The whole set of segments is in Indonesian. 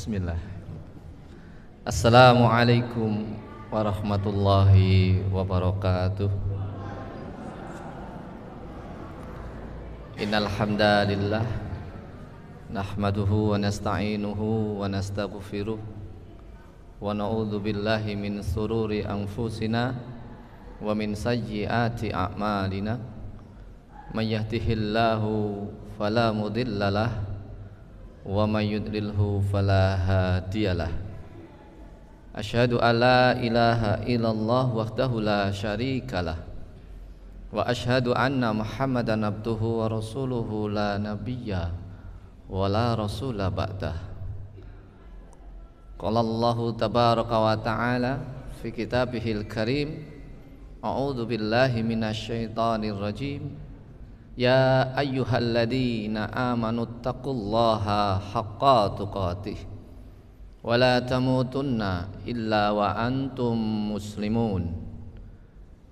Bismillah. Assalamualaikum warahmatullahi wabarakatuh. Innal hamdalillah nahmaduhu wa nasta'inuhu wa nastaghfiruh wa na'udzu billahi min sururi anfusina wa min sayyiati a'malina. May yahdihillahu fala mudhillalah wa may yudlilhu fala hadiyalah. Asyhadu an la ilaha illallah wahdahu la syarikalah wa asyhadu anna Muhammadan abduhu wa rasuluhu la nabiyya wa la rasula ba'dah. Qala Allahu tabaraka wa ta'ala fi kitabihil karim, a'udzu billahi minasyaitonir rajim. Ya ayyuhalladzina amanu taqullaha haqqa tuqatih wa la tamutunna illa wa antum muslimun.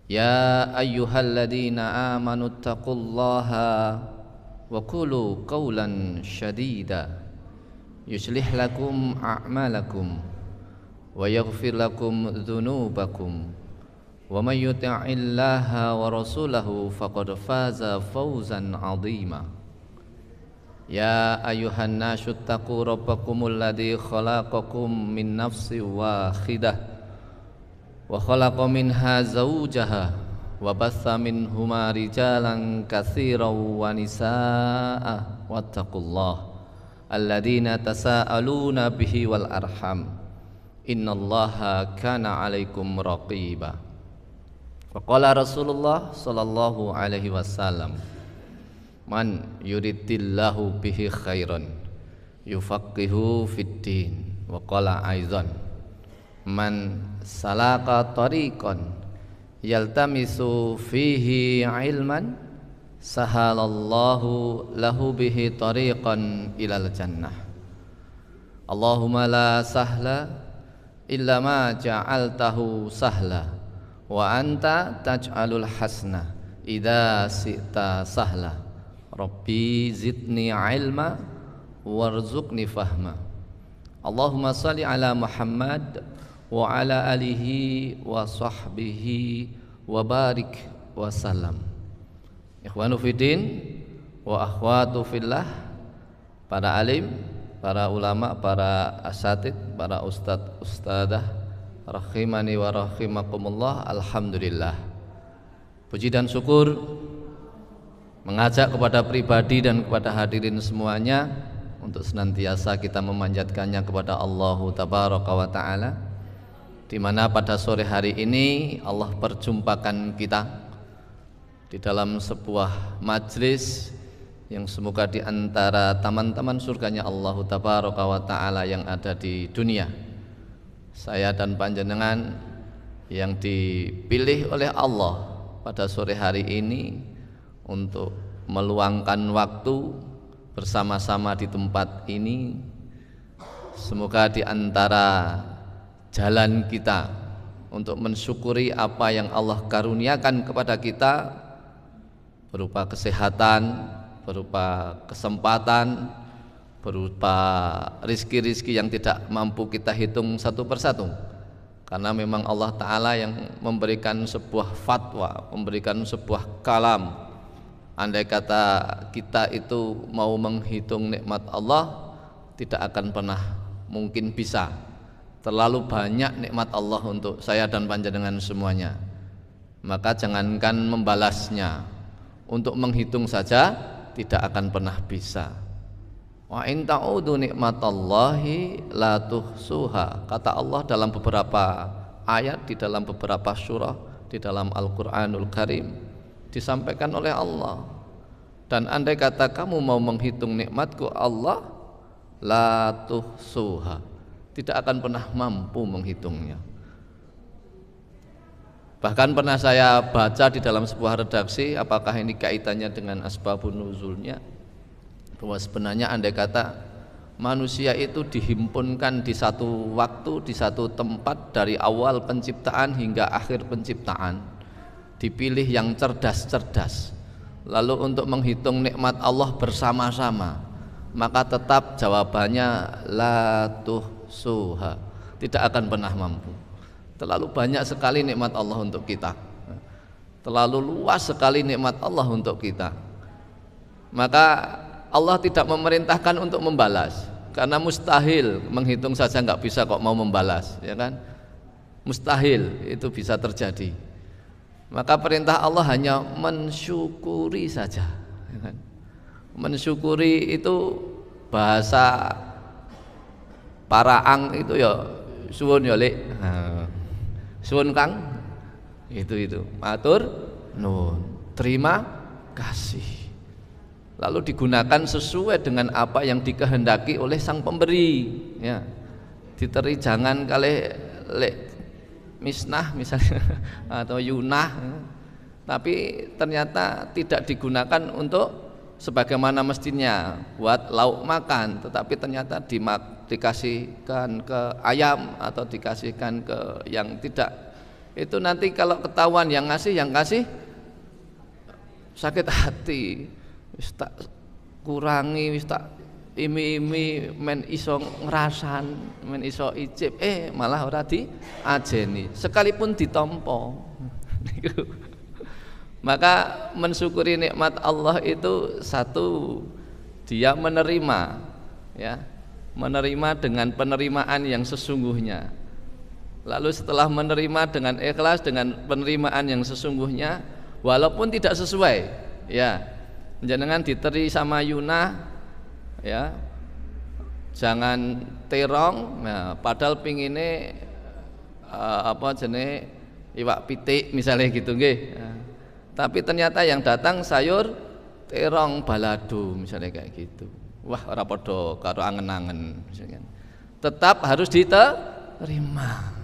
Ya ayyuhalladzina amanu taqullaha wa qulu qawlan shadida yuslih lakum a'malakum wa yaghfir lakum dhunubakum wa may yuti'illaha wa rasulahu faqad faza fawzan 'azima. Ya ayyuhan nasu taqu rabbakumul ladzi khalaqakum min nafsin wahidah wa khalaqa minha zawjaha wa batha minhuma rijalan katsiran wa nisaa'a wattaqullaha alladzina tasaaluna bihi wal arham innallaha kana 'alaikum raqiba. Faqala Rasulullah sallallahu alaihi wasallam, man yuridillahu bihi khairan yufaqihu fid din. Wa qala aidan, man salaka tariqan yaltamisu fihi ilman sahalallahu lahu bihi tariqan ilal jannah. Allahumma la sahla illa ma ja'altahu sahla wa anta taj'alul hasna idza syi'ta sahla. Rabbi zidni ilma warzuqni fahma. Allahumma salli ala Muhammad wa ala alihi wa sahbihi wa barik wa salam. Ikhwanu fiddin wa akhwatu fillah, para alim, para ulama, para asatid, para ustadz, ustadzah, rahimani wa rahimakumullah. Alhamdulillah, puji dan syukur mengajak kepada pribadi dan kepada hadirin semuanya untuk senantiasa kita memanjatkannya kepada Allah tabaraka wa ta'ala, di mana pada sore hari ini Allah perjumpakan kita di dalam sebuah majlis yang semoga di antara taman-taman surganya Allah tabaraka wa ta'ala yang ada di dunia, saya dan panjenengan yang dipilih oleh Allah pada sore hari ini untuk meluangkan waktu bersama-sama di tempat ini. Semoga di antara jalan kita untuk mensyukuri apa yang Allah karuniakan kepada kita berupa kesehatan, berupa kesempatan, berupa rizki-rizki yang tidak mampu kita hitung satu persatu, karena memang Allah Ta'ala yang memberikan sebuah fatwa, memberikan sebuah kalam. Andai kata kita itu mau menghitung nikmat Allah, tidak akan pernah mungkin bisa. Terlalu banyak nikmat Allah untuk saya dan panjenengan semuanya. Maka jangankan membalasnya, untuk menghitung saja tidak akan pernah bisa. Wa in ta'udu nikmatallahi la tuhsuha, kata Allah dalam beberapa ayat, di dalam beberapa surah di dalam Al-Qur'anul Karim, disampaikan oleh Allah. Dan andai kata kamu mau menghitung nikmatku Allah, la tuhsuha, tidak akan pernah mampu menghitungnya. Bahkan pernah saya baca di dalam sebuah redaksi, apakah ini kaitannya dengan asbabun nuzulnya, bahwa sebenarnya andai kata manusia itu dihimpunkan di satu waktu, di satu tempat, dari awal penciptaan hingga akhir penciptaan, dipilih yang cerdas-cerdas, lalu untuk menghitung nikmat Allah bersama-sama, maka tetap jawabannya la tuhsuha, tidak akan pernah mampu. Terlalu banyak sekali nikmat Allah untuk kita, terlalu luas sekali nikmat Allah untuk kita. Maka Allah tidak memerintahkan untuk membalas, karena mustahil, menghitung saja nggak bisa kok mau membalas, ya kan? Mustahil itu bisa terjadi. Maka perintah Allah hanya mensyukuri saja, ya kan? Mensyukuri itu bahasa paraang itu ya suwun ya Lek, suwun Kang, itu matur nuwun, terima kasih. Lalu digunakan sesuai dengan apa yang dikehendaki oleh sang pemberi, ya. Diteri jangan kali Lek Misnah misalnya atau Yunah, tapi ternyata tidak digunakan untuk sebagaimana mestinya buat lauk makan, tetapi ternyata dikasihkan ke ayam atau dikasihkan ke yang tidak. Itu nanti kalau ketahuan yang kasih sakit hati, wis tak kurangi, wis tak imi-imi men iso ngerasan, men iso icip, malah ora diajeni sekalipun ditampa. Maka mensyukuri nikmat Allah itu satu, dia menerima, ya, menerima dengan penerimaan yang sesungguhnya. Lalu setelah menerima dengan ikhlas, dengan penerimaan yang sesungguhnya, walaupun tidak sesuai, ya, jangan diteri sama Yunah, ya, jangan terong, nah, padahal pingine iwak pitik misalnya gitu nggih. Tapi ternyata yang datang sayur terong balado misalnya kayak gitu. Wah, ora padha karo angen-angen misalnya. Tetap harus diterima.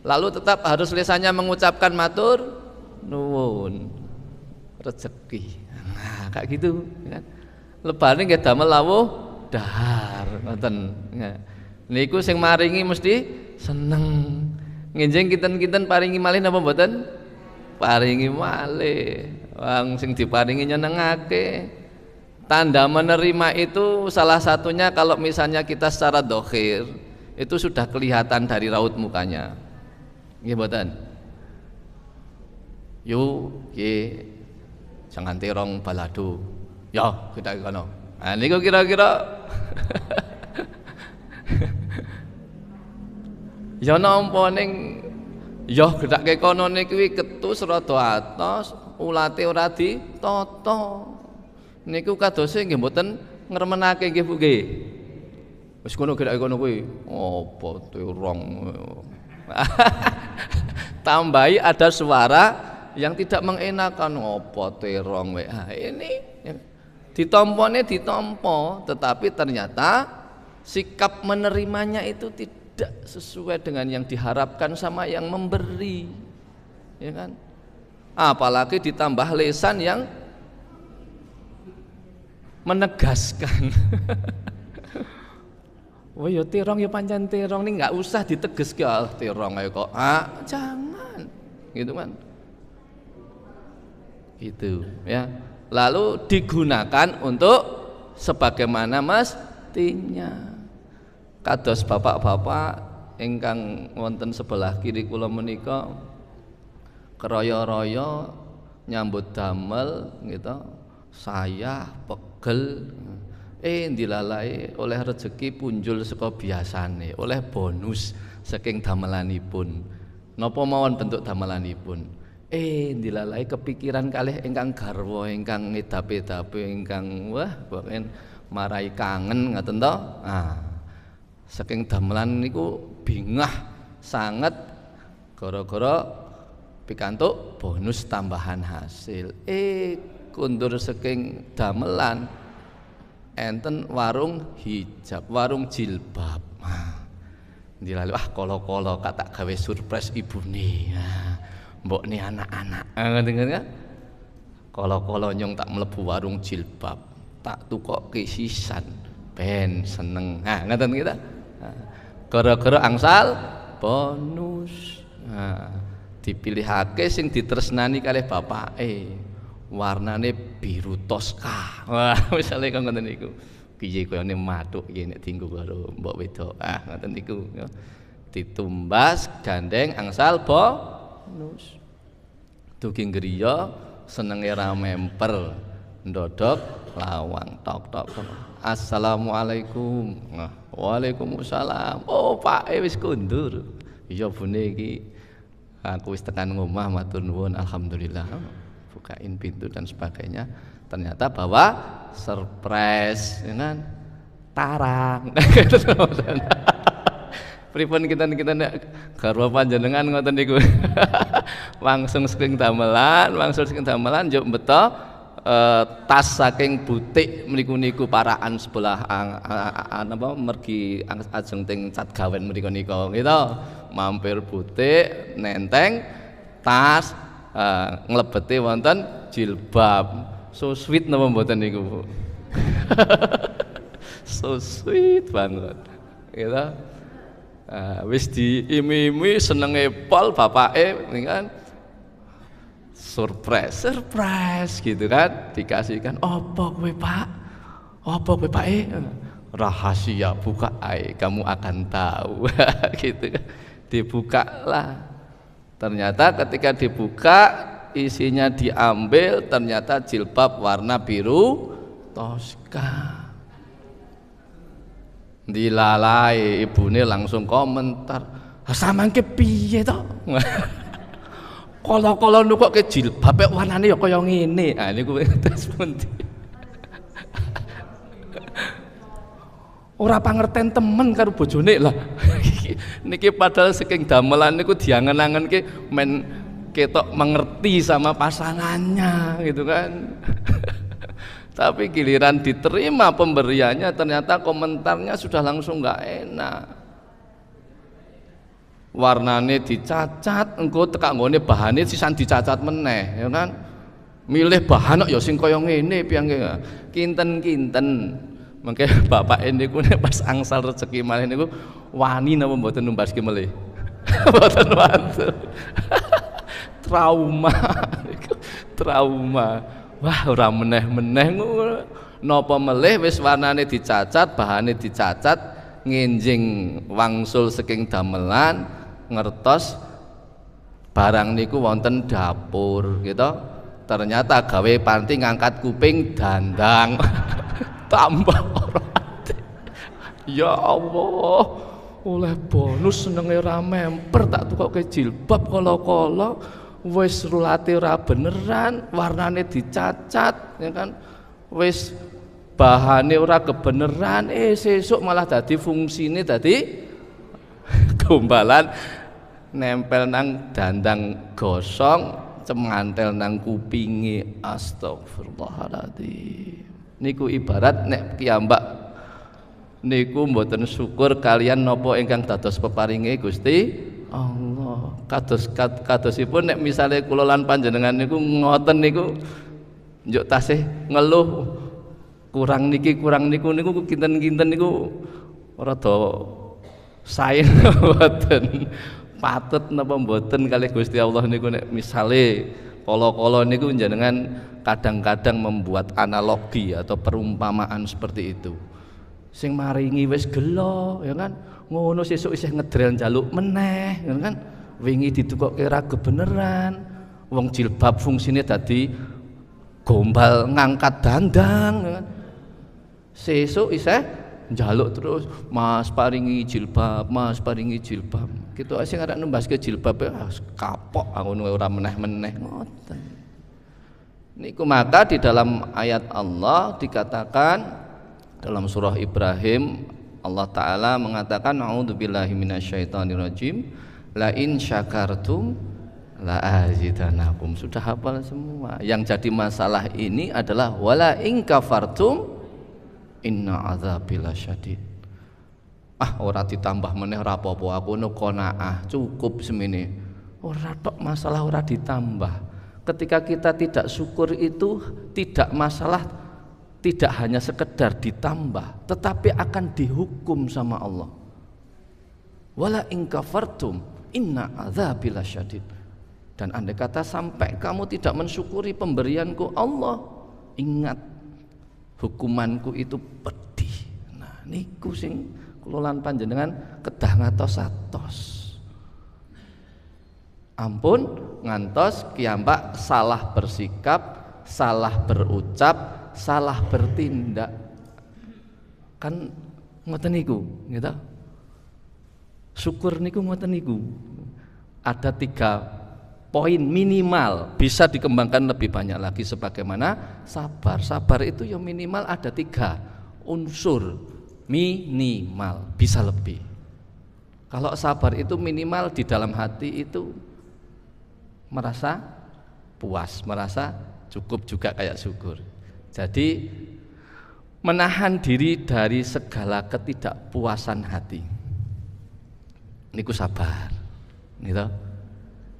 Lalu tetap harus lisannya mengucapkan matur nuwun rezeki. Nah, kayak gitu kan. Lebane nggih damel lawuh dahar ngoten. Niku sing maringi mesti seneng. Nginjing kinten-kinten paringi malih napa mboten? Paringi malih. Wong sing diparingi nyenengake. Tanda menerima itu salah satunya kalau misalnya kita secara dohir itu sudah kelihatan dari raut mukanya. Nggih mboten? Yo, nggih. Jangan terong balado. Ya, kita kono. Nah, niku kira-kira ya nampa ning ya gedake kono niku ketus rada atos, ulate ora ditata. Niku kadose nggih mboten ngremenake nggih Bu nggih. Wis kono gedake kono kuwi apa terong. Tambahi ada suara yang tidak mengenakan, apa terong wae. Ini ditampane ditampa, tetapi ternyata sikap menerimanya itu tidak sesuai dengan yang diharapkan sama yang memberi, ya kan? Apalagi ditambah lisan yang menegaskan. Oh ya terong ya pancen terong, nih nggak usah ditegeske terong ae kok. Jangan, gitu kan? Gitu, ya. Lalu digunakan untuk sebagaimana mestinya. Kados bapak-bapak ingkang wonten sebelah kiri kula menika keroyo-royo nyambut damel gitu, saya pegel dilalai oleh rezeki punjul saka biasane, oleh bonus saking damelanipun. Napa mawon bentuk damelanipun? Dilalai kepikiran kalih ingkang garwa, ingkang ngedap-edape, ingkang wah pokoke marai kangen ngaten to. Saking damelan niku bingah sangat gara-gara pikantuk bonus tambahan hasil. Kundur saking damelan enten warung hijab, warung jilbab. Dilalui kala-kala tak gawe surprise ibune. Mbok nih anak-anak, ngerti kan? Kala-kala nyong tak mlebu warung jilbab, tak tukokke sisan, ben seneng. Ngeten kita. Gara-gara angsal bonus. Dipilihake sing ditresnani kalih bapake. Warnane biru toska. Wah, misale kok ngoten niku. piye koyone mathuk iki nek dienggo karo mbok wedok. Ngoten niku. Ditumbas gandeng angsal bonus. Dugi griya senenge ra memper, ndodok lawang tok tok. Assalamualaikum. Waalaikumsalam. Oh, Pak wis kundur. Iya bune iki aku wis tekan ngomah matur nuwun alhamdulillah. Bukain pintu dan sebagainya. Ternyata bawa surprise, ya kan? Tarang. Pripun kita garwa panjenengan ngoten niku. Langsung saking damelan njuk beto tas saking butik mriku paraan sebelah napa mergi ajeng teng cat gawen mriku nika gitu. Mampir butik nenteng tas nglebeti wonten jilbab. So sweet napa mboten niku, Bu? So sweet banget. Gitu. Wis diimi-imi senenge pol bapake kan surprise gitu kan, dikasihkan apa kowe Pak? Apa kowe Pak? Rahasia, buka kamu akan tahu. Gitu kan. Dibukalah. Ternyata ketika dibuka isinya diambil, ternyata jilbab warna biru toska. Dilalai ibune langsung komentar, "Sampeyan ki piye to?" Kala-kala nu kok ke jilbab warnane ya kaya ngene. Niku tes pundi. Ora pangerten temen karo bojone lah. Niki padahal saking damelan niku diangen-angenke men ketok mengerti sama pasangannya gitu kan. Tapi giliran diterima pemberiannya ternyata komentarnya sudah langsung nggak enak. Warnane dicacat, engko tekak nggone bahane sisan dicacat meneh, ya kan? Milih bahan kok ya sing kaya ngene piye kinten-kinten. Mengke bapak niku nek pas angsal rezeki malih niku wani napa mboten numbaske melih. Mboten wani. Trauma. Wah, ora meneh-meneh napa melih wis warnane dicacat, bahane dicacat, ngenjing wangsul saking damelan ngertos barang niku wonten dapur gitu. Ternyata gawe panti ngangkat kuping dandang. Tambah ora. Ya Allah, oleh bonus senenge ra memper tak tukoke jilbab kala-kala wis rulate ora beneran, warnane dicacat, ya kan? Wis bahane ora kebeneran, sesuk malah dadi fungsine dadi gombalan nempel nang dandang gosong, cemantel nang kupinge. Astagfirullahaladzim. Niku ibarat nek piyambak niku mboten syukur kalian napa ingkang dados peparinge Gusti Allah. Kadosipun nek misale kula lan panjenengan niku ngoten niku njuk tasih ngeluh kurang niku kinten-kinten niku rada sae mboten patut napa mboten kalih Gusti Allah niku nek misale kala-kala niku njenengan kadang-kadang membuat analogi atau perumpamaan seperti itu. Sing maringi wis gelo ya kan, ngono sesuk isih ngedrel njaluk meneh ya kan, wingi ditukokke ra beneran, wong jilbab fungsine dadi gombal ngangkat dandang ya kan, sesuk isih njaluk terus, Mas paringi jilbab, Mas paringi jilbab. Gitu sing arek nembaske jilbab kapok ngono ora meneh-meneh ngoten. Niku maka di dalam ayat Allah dikatakan dalam surah Ibrahim Allah Ta'ala mengatakan a'udzubillahi minasyaitonirrajim la in syakartum la azidanakum. Sudah hafal semua. Yang jadi masalah ini adalah wala in kafartum inna azabi lasyadid. Ora ditambah meneh ora apa-apa, aku no qanaah cukup semene. Ora tok masalah ora ditambah. Ketika kita tidak syukur itu tidak masalah, tidak hanya sekedar ditambah, tetapi akan dihukum sama Allah. Wala in kafartum inna adzabi lasyadid. Dan andai kata sampai kamu tidak mensyukuri pemberianku Allah, ingat hukumanku itu pedih. Niku sing kula lan panjenengan kedah ngatos-atos. Ampun ngantos kiyambak salah bersikap, salah berucap, salah bertindak. Kan ngoten niku, gitu. Syukur niku ngoten niku. Ada 3 poin minimal, bisa dikembangkan lebih banyak lagi sebagaimana sabar. Sabar itu ya minimal ada 3 unsur minimal, bisa lebih. Kalau sabar itu minimal di dalam hati itu merasa puas, merasa cukup juga kayak syukur. Jadi menahan diri dari segala ketidakpuasan hati. Niku sabar, gitu.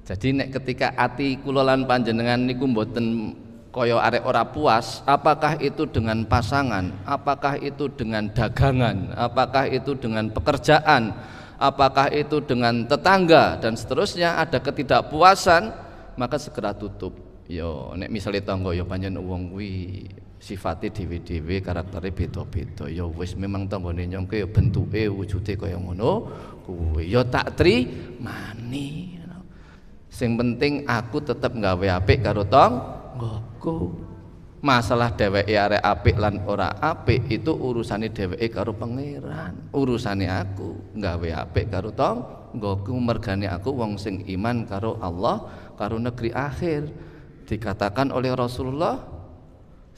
Jadi nek ketika ati kula lan panjenengan niku mboten kaya arek ora puas, apakah itu dengan pasangan, apakah itu dengan dagangan, apakah itu dengan pekerjaan, apakah itu dengan tetangga dan seterusnya, ada ketidakpuasan, maka segera tutup. Yo nek misale tangga yo pancen wong kuwi sifate dhewe-dhewe, karaktere beda-beda. Ya wis memang tanggane nyongke ya bentuke wujude kaya ngono kuwi. Ya tak trimani. Sing penting aku tetep gawe apik karo tanggaku. Masalah dheweke arek apik lan ora apik itu urusane dheweke karo pangeran. Urusane aku gawe apik karo tanggaku, mergane aku wong sing iman karo Allah, karo negeri akhir. Dikatakan oleh Rasulullah,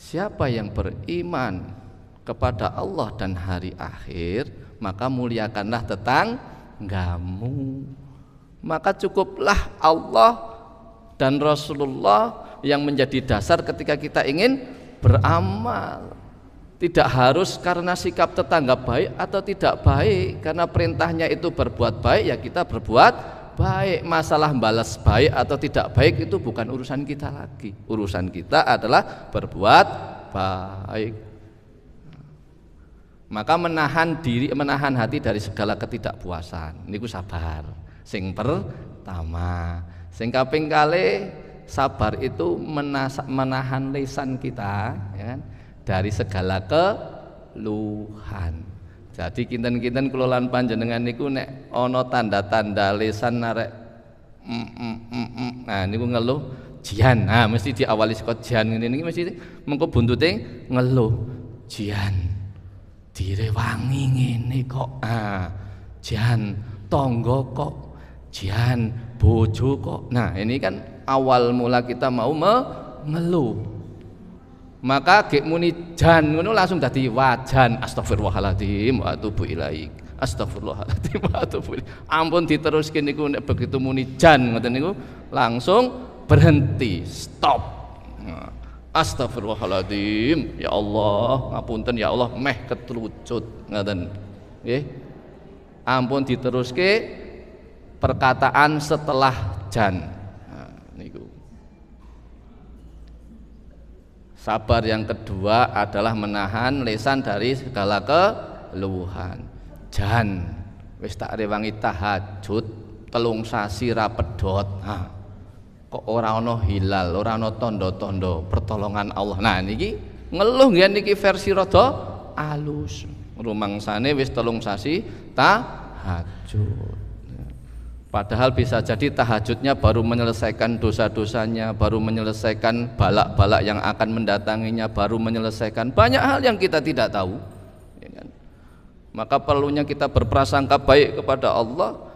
siapa yang beriman kepada Allah dan hari akhir, maka muliakanlah tetanggamu. Maka cukuplah Allah dan Rasulullah yang menjadi dasar ketika kita ingin beramal. Tidak harus karena sikap tetangga baik atau tidak baik, karena perintahnya itu berbuat baik, ya kita berbuat baik. Masalah balas baik atau tidak baik itu bukan urusan kita lagi. Urusan kita adalah berbuat baik. Maka menahan diri, menahan hati dari segala ketidakpuasan niku sabar. Sing pertama, sing kaping kalih, sabar itu menahan lisan kita, ya kan, dari segala keluhan. Jadi kinten-kinten kula lan panjenengan niku nek ana tanda-tanda lisan narek nah niku ngeluh jian. Nah mesti diawali saka jian ngene niki mesti mengko buntute ngeluh. Jian direwangi ngene kok. Ah, jian tangga kok. Jian bojo kok. Nah, ini kan awal mula kita mau mengeluh. Maka gek muni jan ngono langsung dadi wajan. Astagfirullahaladzim wa atubu ilaik. Astagfirullahaladzim wa atubu ilaik. Ampun diteruske niku nek begitu muni jan ngoten niku langsung berhenti, stop. Nah, astagfirullahaladzim. Ya Allah, ngapunten ya Allah, meh ketrucut ngoten. Nggih. Ampun diteruske perkataan setelah jan. Nah, niku. Sabar yang kedua adalah menahan lisan dari segala keluhan. Jan wis tak rewangi tahajud telung sasi ra pedhot. Nah, kok ora ana hilal, ora ana tanda-tanda pertolongan Allah. Nah niki ngeluh nggih niki versi rada alus. Rumangsane wis telung sasi tahajud. Padahal bisa jadi tahajudnya baru menyelesaikan dosa-dosanya, baru menyelesaikan balak-balak yang akan mendatanginya, baru menyelesaikan banyak hal yang kita tidak tahu, ya kan? Maka perlunya kita berprasangka baik kepada Allah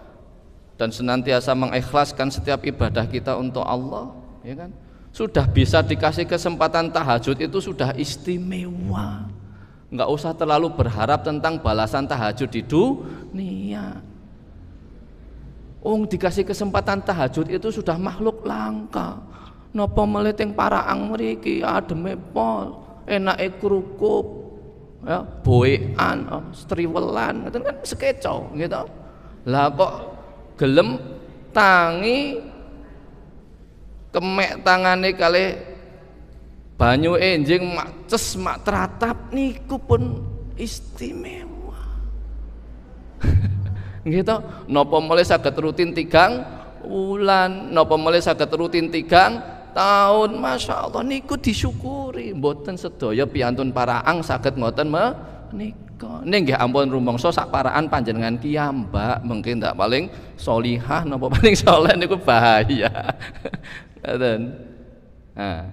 dan senantiasa mengikhlaskan setiap ibadah kita untuk Allah, ya kan? Sudah bisa dikasih kesempatan tahajud itu sudah istimewa. Enggak usah terlalu berharap tentang balasan tahajud di dunia. Dikasih kesempatan tahajud itu sudah makhluk langka. Napa meliting paraang mriki ademe pol, enake krukup, ya, boekan, striwelan, ngoten kan sekeco gitu. Lah kok gelem tangi kemek tangane kalih banyu enjing mak ces mak teratap niku pun istimewa. Gitu, napa mulai saged rutin 3 wulan, napa mulai saged rutin 3 tahun, masya Allah niku disyukuri. Mboten sedaya piantun paraang saged ngoten menika. menika ning nggih ampun rumangsa sak paraan panjenengan ki Mbak mungkin ndak paling sholihah napa paling saleh niku bahaya. Ngoten. Nah,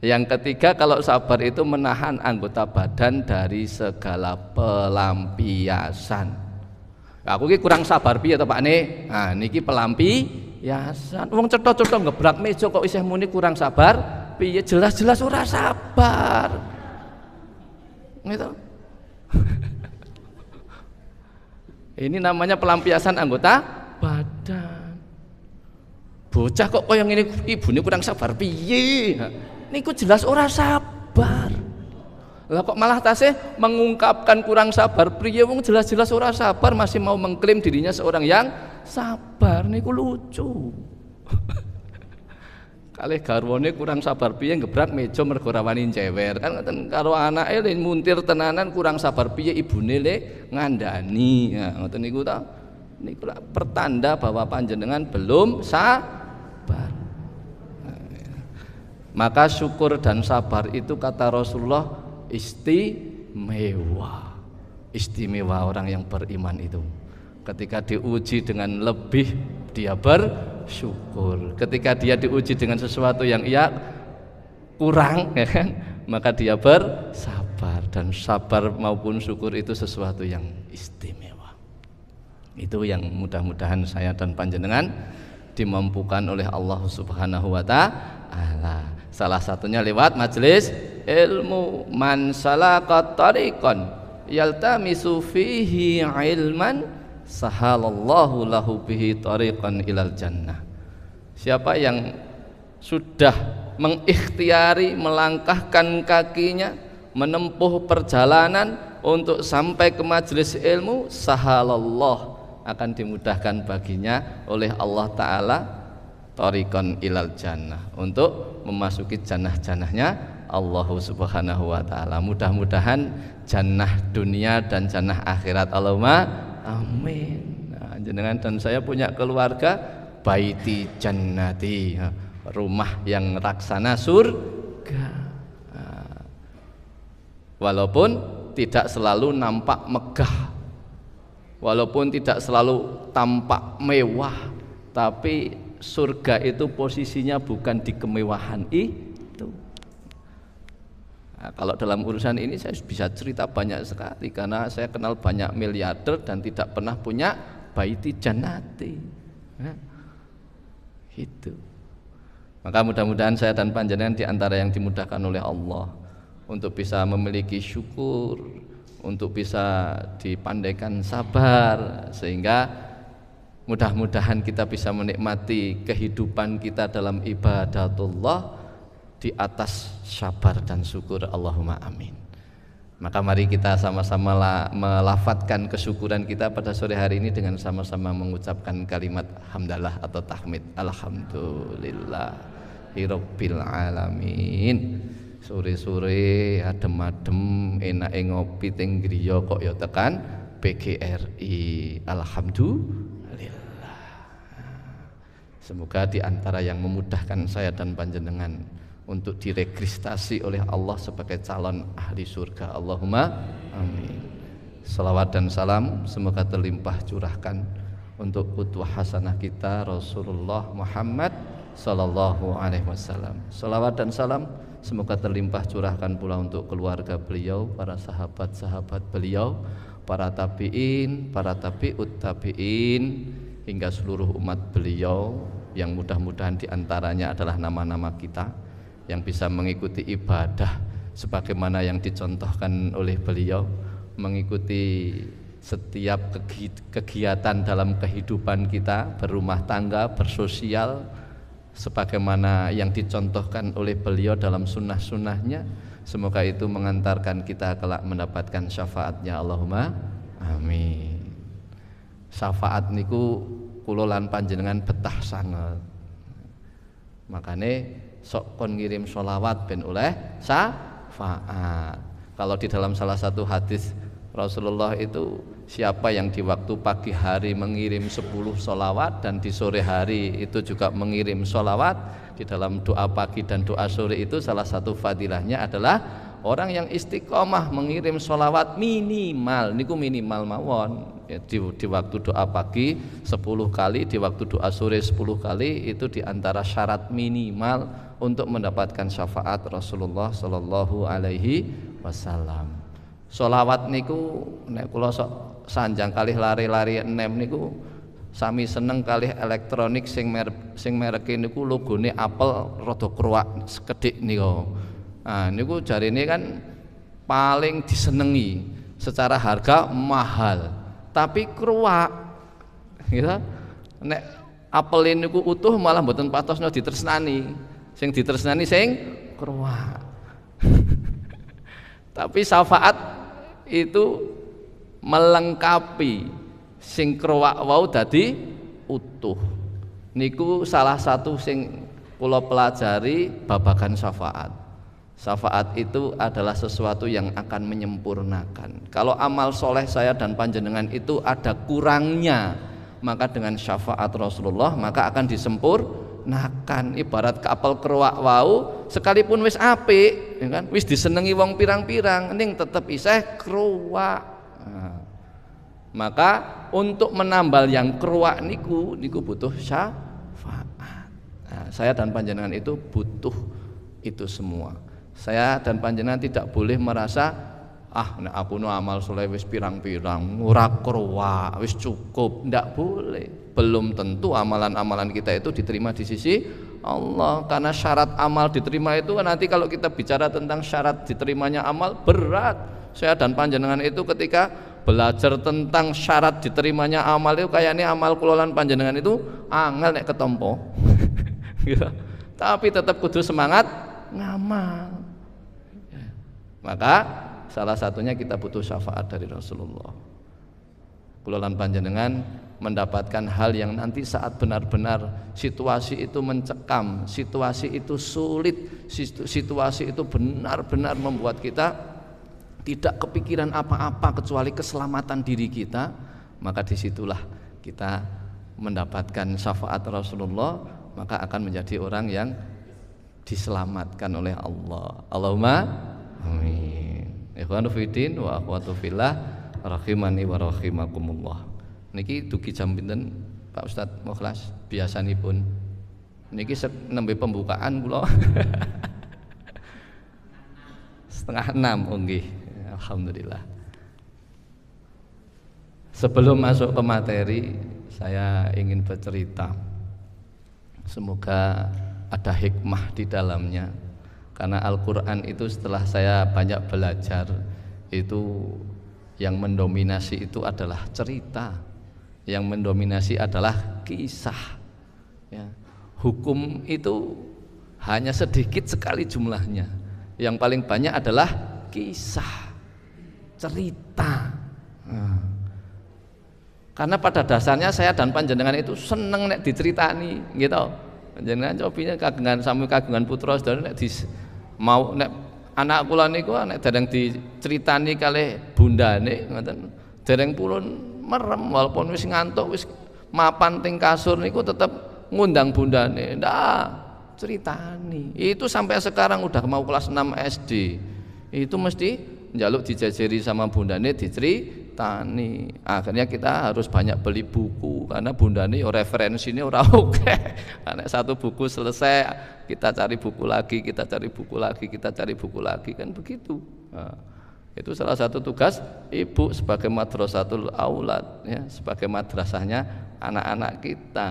yang ketiga kalau sabar itu menahan anggota badan dari segala pelampiasan. Aku ki kurang sabar piye to Pak Ne? Nah niki pelampiasan. Wong cetha-cetha ngebrak meja kok isih muni kurang sabar piye, jelas-jelas ora sabar. Gitu. Ini namanya pelampiasan anggota badan. Bocah kok kaya ngene ibune kurang sabar piye? Niku jelas ora sabar. Lah kok malah tasih mengungkapkan kurang sabar priye wong jelas-jelas ora sabar masih mau mengklaim dirinya seorang yang sabar niku lucu. Kalih garwane kurang sabar piye gebrak meja mergo rawani cewer kan ngoten karo anake le muntir tenanan kurang sabar piye ibune le ngandani. Nah, ngoten niku ta. Niku pertanda bahwa panjenengan belum sabar. Maka syukur dan sabar itu kata Rasulullah istimewa. Istimewa orang yang beriman itu. Ketika diuji dengan lebih dia bersyukur. Ketika dia diuji dengan sesuatu yang ia kurang ya kan, maka dia bersabar. Dan sabar maupun syukur itu sesuatu yang istimewa. Itu yang mudah-mudahan saya dan panjenengan dimampukan oleh Allah Subhanahu wa taala. Salah satunya lewat majelis ilmu. Man salaka tariqan yaltamisu fihi ilman sahalallahu lahu bihi tariqan ilal jannah. Siapa yang sudah mengikhtiari melangkahkan kakinya menempuh perjalanan untuk sampai ke majelis ilmu, sahalallah akan dimudahkan baginya oleh Allah Ta'ala tariqan ilal jannah, untuk memasuki jannah-jannahnya Allah Subhanahu wa Ta'ala. Mudah-mudahan jannah dunia dan jannah akhirat. Allahumma amin. Nah, jenengan dan saya punya keluarga baiti jannati, rumah yang raksana surga. Nah, walaupun tidak selalu nampak megah, walaupun tidak selalu tampak mewah, tapi surga itu posisinya bukan di kemewahan itu. Nah, kalau dalam urusan ini saya bisa cerita banyak sekali karena saya kenal banyak miliarder dan tidak pernah punya baiti jannati. Nah, itu. Maka mudah-mudahan saya dan panjenengan di antara yang dimudahkan oleh Allah untuk bisa memiliki syukur, untuk bisa dipandaikan sabar, sehingga mudah-mudahan kita bisa menikmati kehidupan kita dalam ibadatullah di atas sabar dan syukur. Allahumma amin. Maka mari kita sama-sama melafadzkan kesyukuran kita pada sore hari ini dengan sama-sama mengucapkan kalimat hamdalah atau tahmid. Alhamdulillahirabbil alamin. Sore-sore adem-adem enak ngopi teng griya kok ya tekan PGRI. Alhamdulillah. Semoga di antara yang memudahkan saya dan panjenengan untuk diregistrasi oleh Allah sebagai calon ahli surga. Allahumma amin. Salawat dan salam semoga terlimpah curahkan untuk qudwah hasanah kita Rasulullah Muhammad sallallahu alaihi wasallam. Salawat dan salam semoga terlimpah curahkan pula untuk keluarga beliau, para sahabat-sahabat beliau, para tabi'in, para tabi'ut tabi'in, hingga seluruh umat beliau yang mudah-mudahan diantaranya adalah nama-nama kita yang bisa mengikuti ibadah sebagaimana yang dicontohkan oleh beliau, mengikuti setiap kegiatan dalam kehidupan kita, berumah tangga, bersosial sebagaimana yang dicontohkan oleh beliau dalam sunnah-sunnahnya. Semoga itu mengantarkan kita kelak mendapatkan syafaatnya. Allahumma amin. Syafaat niku kula lan panjenengan betah sanget. Makane sok kon ngirim sholawat ben oleh syafaat. Kalau di dalam salah satu hadis Rasulullah itu, siapa yang di waktu pagi hari mengirim 10 sholawat dan di sore hari itu juga mengirim sholawat, di dalam doa pagi dan doa sore itu salah satu fadilahnya adalah orang yang istiqomah mengirim sholawat minimal niku minimal mawon ya, di waktu doa pagi 10 kali, di waktu doa sore 10 kali, itu diantara syarat minimal untuk mendapatkan syafaat Rasulullah Sallallahu Alaihi Wasallam. Sholawat niku nek kula sok sanjang kalih lari-lari enem niku sami seneng kalih elektronik sing mereke niku logone Apple rada kruwak sekedhik niku. Nah niku jarine kan paling disenengi, secara harga mahal tapi kruwak gitu. Nek Apple niku utuh malah mboten patosno ditresnani. Sing ditresnani sing kruwak. Tapi syafaat itu melengkapi sing kruwak wau dadi utuh. Niku salah satu sing kula pelajari babagan syafaat. Syafaat itu adalah sesuatu yang akan menyempurnakan. Kalau amal soleh saya dan panjenengan itu ada kurangnya, maka dengan syafaat Rasulullah maka akan disempurnakan. Ibarat kapal keruak wau sekalipun wis apik ya kan, wis disenengi wong pirang-pirang ning tetep isih keruak. Nah, maka untuk menambal yang keruak niku butuh syafaat. Nah, saya dan panjenengan itu butuh itu semua. Saya dan panjenengan tidak boleh merasa nek aku no amal soleh wis pirang-pirang ora keruak wis cukup, ndak boleh. Belum tentu amalan-amalan kita itu diterima di sisi Allah, karena syarat amal diterima itu nanti kalau kita bicara tentang syarat diterimanya amal berat. Saya dan panjenengan itu ketika belajar tentang syarat diterimanya amal itu kayaknya amal kulolan panjenengan itu angel nek ketompo. Gitu. Tapi tetap kudu semangat ngamal. Maka salah satunya kita butuh syafaat dari Rasulullah. Kulolan panjenengan mendapatkan hal yang nanti saat benar-benar situasi itu mencekam, situasi itu sulit, situasi itu benar-benar membuat kita tidak kepikiran apa-apa kecuali keselamatan diri kita, maka disitulah kita mendapatkan syafaat Rasulullah, maka akan menjadi orang yang diselamatkan oleh Allah. Allahumma amin. Ikhwanu fiddin wa akhwatu fillah rahimani wa rahimakumullah. Niki dugi jam pinten Pak Ustadz Mukhlas biasanipun? Niki nembe pembukaan kula. 5:30 nggih. Alhamdulillah. Sebelum masuk ke materi, saya ingin bercerita. Semoga ada hikmah di dalamnya. Karena Al-Qur'an itu setelah saya banyak belajar, itu yang mendominasi itu adalah cerita. Yang mendominasi adalah kisah ya. Hukum itu hanya sedikit sekali jumlahnya, yang paling banyak adalah kisah, cerita. Karena pada dasarnya saya dan panjenengan itu seneng nek diceritani gitu. Panjenengan cobinya kagungan putra saudara nek mau nek anak kula niku nek dereng diceritani kalih bundane ngoten dereng purun merem, walaupun wis ngantuk wis mapan ting kasur niku tetep ngundang bundane ndak ceritani. Itu sampai sekarang udah mau kelas 6 SD itu mesti njaluk dijajari sama bundane diceritani. Akhirnya kita harus banyak beli buku karena bundane referensinya ora oke. Karena satu buku selesai kita cari buku lagi, kita cari buku lagi, kita cari buku lagi, kan begitu. Nah, itu salah satu tugas ibu sebagai madrasatul aulad ya, sebagai madrasahnya anak-anak kita.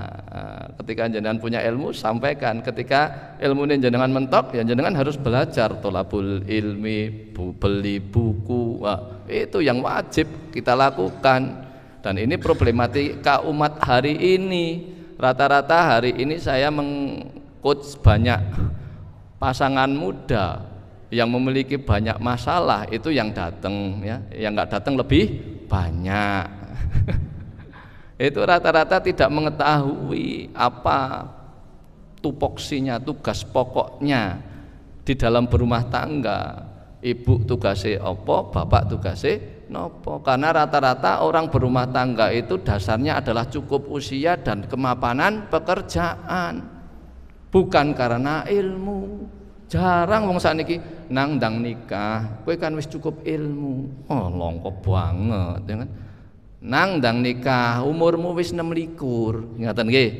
Ketika jenengan punya ilmu sampaikan, ketika ilmu jenengan mentok ya jenengan harus belajar tolabul ilmi, beli buku. Itu yang wajib kita lakukan. Dan ini problematika umat hari ini. Rata-rata hari ini saya meng-coach banyak pasangan muda yang memiliki banyak masalah, itu yang datang ya, yang nggak datang lebih banyak. Itu rata-rata tidak mengetahui apa tupoksinya, tugas pokoknya di dalam berumah tangga. Ibu tugasnya apa, bapak tugasnya nopo. Karena rata-rata orang berumah tangga itu dasarnya adalah cukup usia dan kemapanan pekerjaan, bukan karena ilmu. Jarang wong sakniki nang ndang nikah, kowe kan wis cukup ilmu. Oh, longko banget ya kan. Nang ndang nikah, umurmu wis 26, ngaten nggih.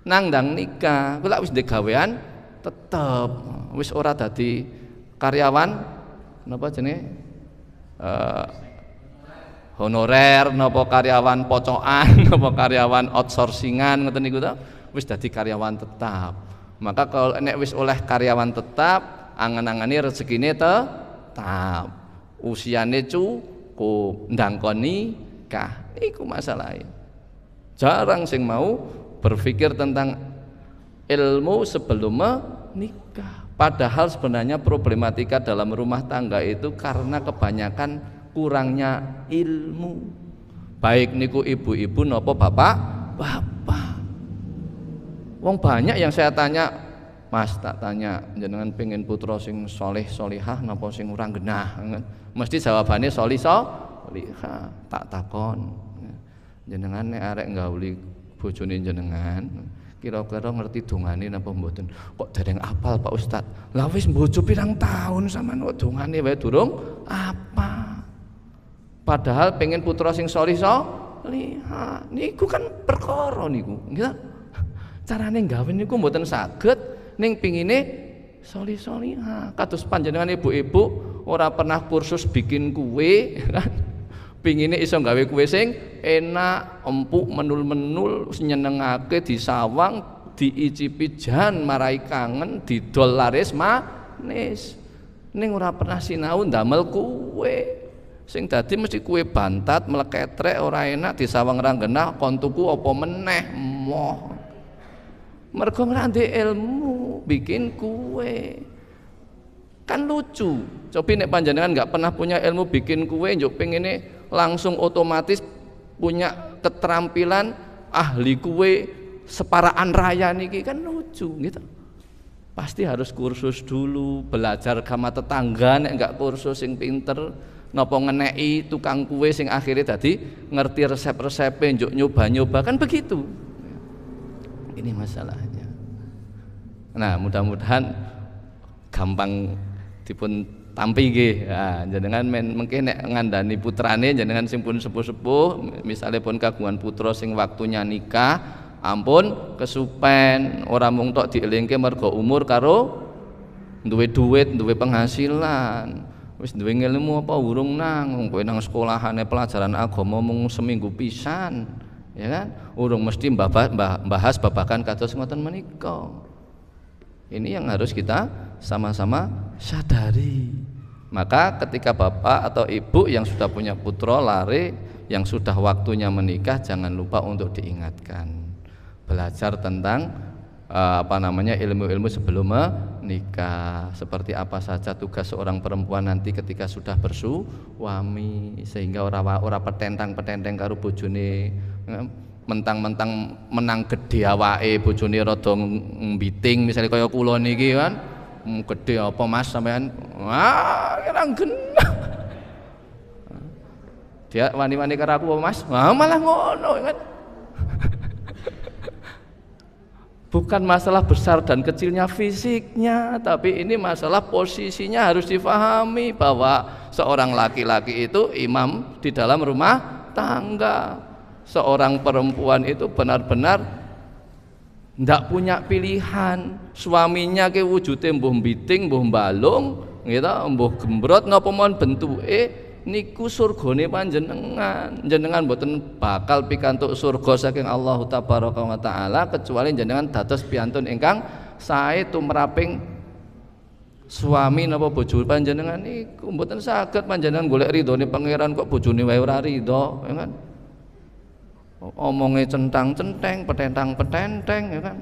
Nang ndang nikah, kowe lak wis ndek gawean tetep wis ora dadi karyawan napa jenenge? Honorer napa karyawan pocokan napa karyawan outsourcingan ngoten niku ta, wis dadi karyawan tetap. Maka kalau nek wis oleh karyawan tetap, angan-angane rezekine tetap, usiane cukup, ndangkoni nikah, iku masalahe. Jarang sing mau berpikir tentang ilmu sebelum menikah. Padahal sebenarnya problematika dalam rumah tangga itu karena kebanyakan kurangnya ilmu. Baik niku ibu-ibu nopo bapak. Wong banyak yang saya tanya, Mas tak tanya, jenengan pengen putra sing soleh solihah napa sing ora genah? Mesti jawabannya solihah. Tak takon, jenengan nek arek nggawuli bojone jenengan, kira-kira ngerti dongane napa mboten? Kok dereng apal Pak Ustad? Lah wis bojo pirang tahun sampean kok dongane wae durung apa? Padahal pengen putra sing solihah. Niku kan perkara niku, nggih. Carane gawe niku mboten saged ning pingine solihah. Kados panjenengan ibu-ibu ora pernah kursus bikin kue kan. Pingine iso gawe kue sing enak, empuk, menul-menul, nyenengake, disawang, diicipi jan marai kangen, didol laris manis. Ning ora pernah sinau ndamel kue. Sing dadi mesti kue bantat, meleketrek, ora enak, disawang ra genah, kon tuku apa meneh moh. Mergo ora ndek ilmu bikin kue. Kan lucu. Cobi nek panjenengan nggak pernah punya ilmu bikin kue, njuk pengene langsung otomatis punya keterampilan ahli kue separaan raya niki kan lucu gitu. Pasti harus kursus dulu, belajar sama tetangga nek enggak kursus sing pinter, napa ngeneki tukang kue sing akhirnya tadi ngerti resep-resepe njuk nyoba-nyoba kan begitu. Ini masalahnya. Nah, mudah-mudahan gampang dipun tampi nggih. Nah, jenengan mengke nek ngandani putrane jenengan sing pun sepuh-sepuh, misale pun kagungan putra sing waktunya nikah, ampun kesupen, ora mung tok dielingke mergo umur karo duwe duit, duwe penghasilan. Wis duwe ilmu apa urung nang, kowe nang sekolahane pelajaran agama mung seminggu pisan. Ya kan, urung mesti bahas babakan kados ngoten menika. Ini yang harus kita sama-sama sadari. Maka ketika bapak atau ibu yang sudah punya putra lari, yang sudah waktunya menikah, jangan lupa untuk diingatkan, belajar tentang ilmu-ilmu sebelum menikah. Seperti apa saja tugas seorang perempuan nanti ketika sudah bersuami, sehingga ora petentang-petenteng karo bojone, mentang-mentang menang gede awake bojone rada mbiting, misalnya kaya kula niki kan, gede apa Mas sampean? Kira genah. Dia wani-wani karo aku Mas, malah ngono kan. Bukan masalah besar dan kecilnya fisiknya, tapi ini masalah posisinya harus difahami bahwa seorang laki-laki itu imam di dalam rumah tangga. Seorang perempuan itu benar-benar ndak punya pilihan. Suaminya ke wujudnya mbuh mbiting, mbuh balung, gitu, mbuh gembrot napa mon bentuke niku surgane panjenengan. Jenengan mboten bakal pikantuk surga saking Allah tabaraka wa taala kecuali jenengan dados piantun ingkang sae tumraping suami napa bojo panjenengan niku. Mboten saged panjenengan golek ridhone pangeran kok bojone wae ora ridho, ya kan. Omonge centang-centeng, petentang-petenteng, ya kan.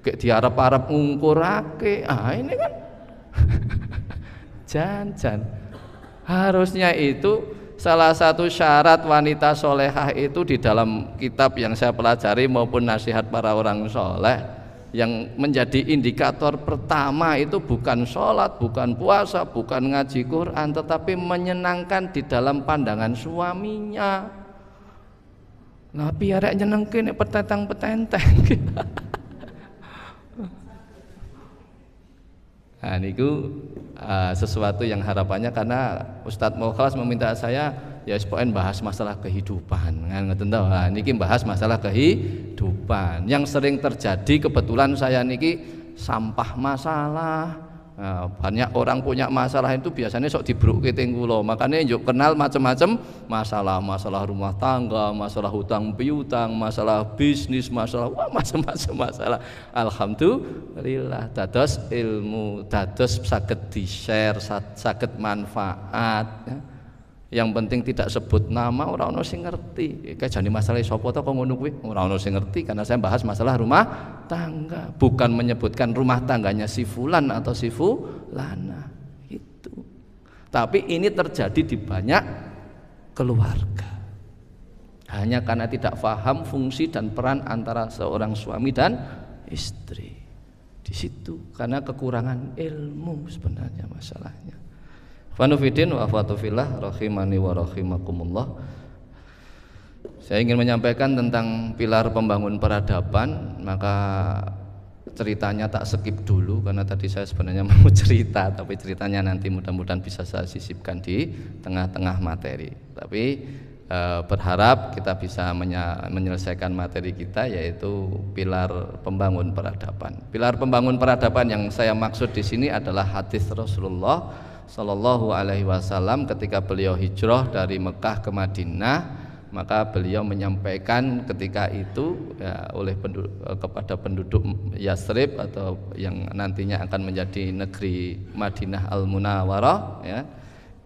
Kayak diarep-arep ngungkurake. Ini kan jan-jan. Harusnya itu salah satu syarat wanita solehah itu di dalam kitab yang saya pelajari maupun nasihat para orang soleh, yang menjadi indikator pertama itu bukan sholat, bukan puasa, bukan ngaji Quran, tetapi menyenangkan di dalam pandangan suaminya. Nah, piarek nyenengke nek petentang-petenteng. Nah, niku sesuatu yang harapannya karena Ustadz Mukhlas meminta saya ya sepoen bahas masalah kehidupan. Ngoten to. Nah, niki bahas masalah kehidupan. Yang sering terjadi kebetulan saya niki sampah masalah. Nah, banyak orang punya masalah itu biasanya sok dibrukke teng kula. Makanya yuk kenal macam-macam masalah, masalah rumah tangga, masalah hutang piutang, masalah bisnis, masalah macam-macam masalah. Alhamdulillah dados ilmu, dados saged di-share, saged manfaat ya. Yang penting tidak sebut nama, ora ono sing ngerti. Kayak jane masalah sapa to kok ngono kuwi? Ora ono sing ngerti karena saya bahas masalah rumah tangga, bukan menyebutkan rumah tangganya si fulan atau si fulana. Itu. Tapi ini terjadi di banyak keluarga. Hanya karena tidak paham fungsi dan peran antara seorang suami dan istri. Di situ karena kekurangan ilmu sebenarnya masalahnya. Fanufidin wa fatufillah rahimani wa rahimakumullah. Saya ingin menyampaikan tentang pilar pembangun peradaban, maka ceritanya tak skip dulu karena tadi saya sebenarnya mau cerita, tapi ceritanya nanti mudah-mudahan bisa saya sisipkan di tengah-tengah materi. Tapi berharap kita bisa menyelesaikan materi kita, yaitu pilar pembangun peradaban. Pilar pembangun peradaban yang saya maksud di sini adalah hadis Rasulullah Sallallahu Alaihi Wasallam ketika beliau hijrah dari Mekah ke Madinah, maka beliau menyampaikan ketika itu ya, kepada penduduk Yasrib atau yang nantinya akan menjadi negeri Madinah Al-Munawwarah ya,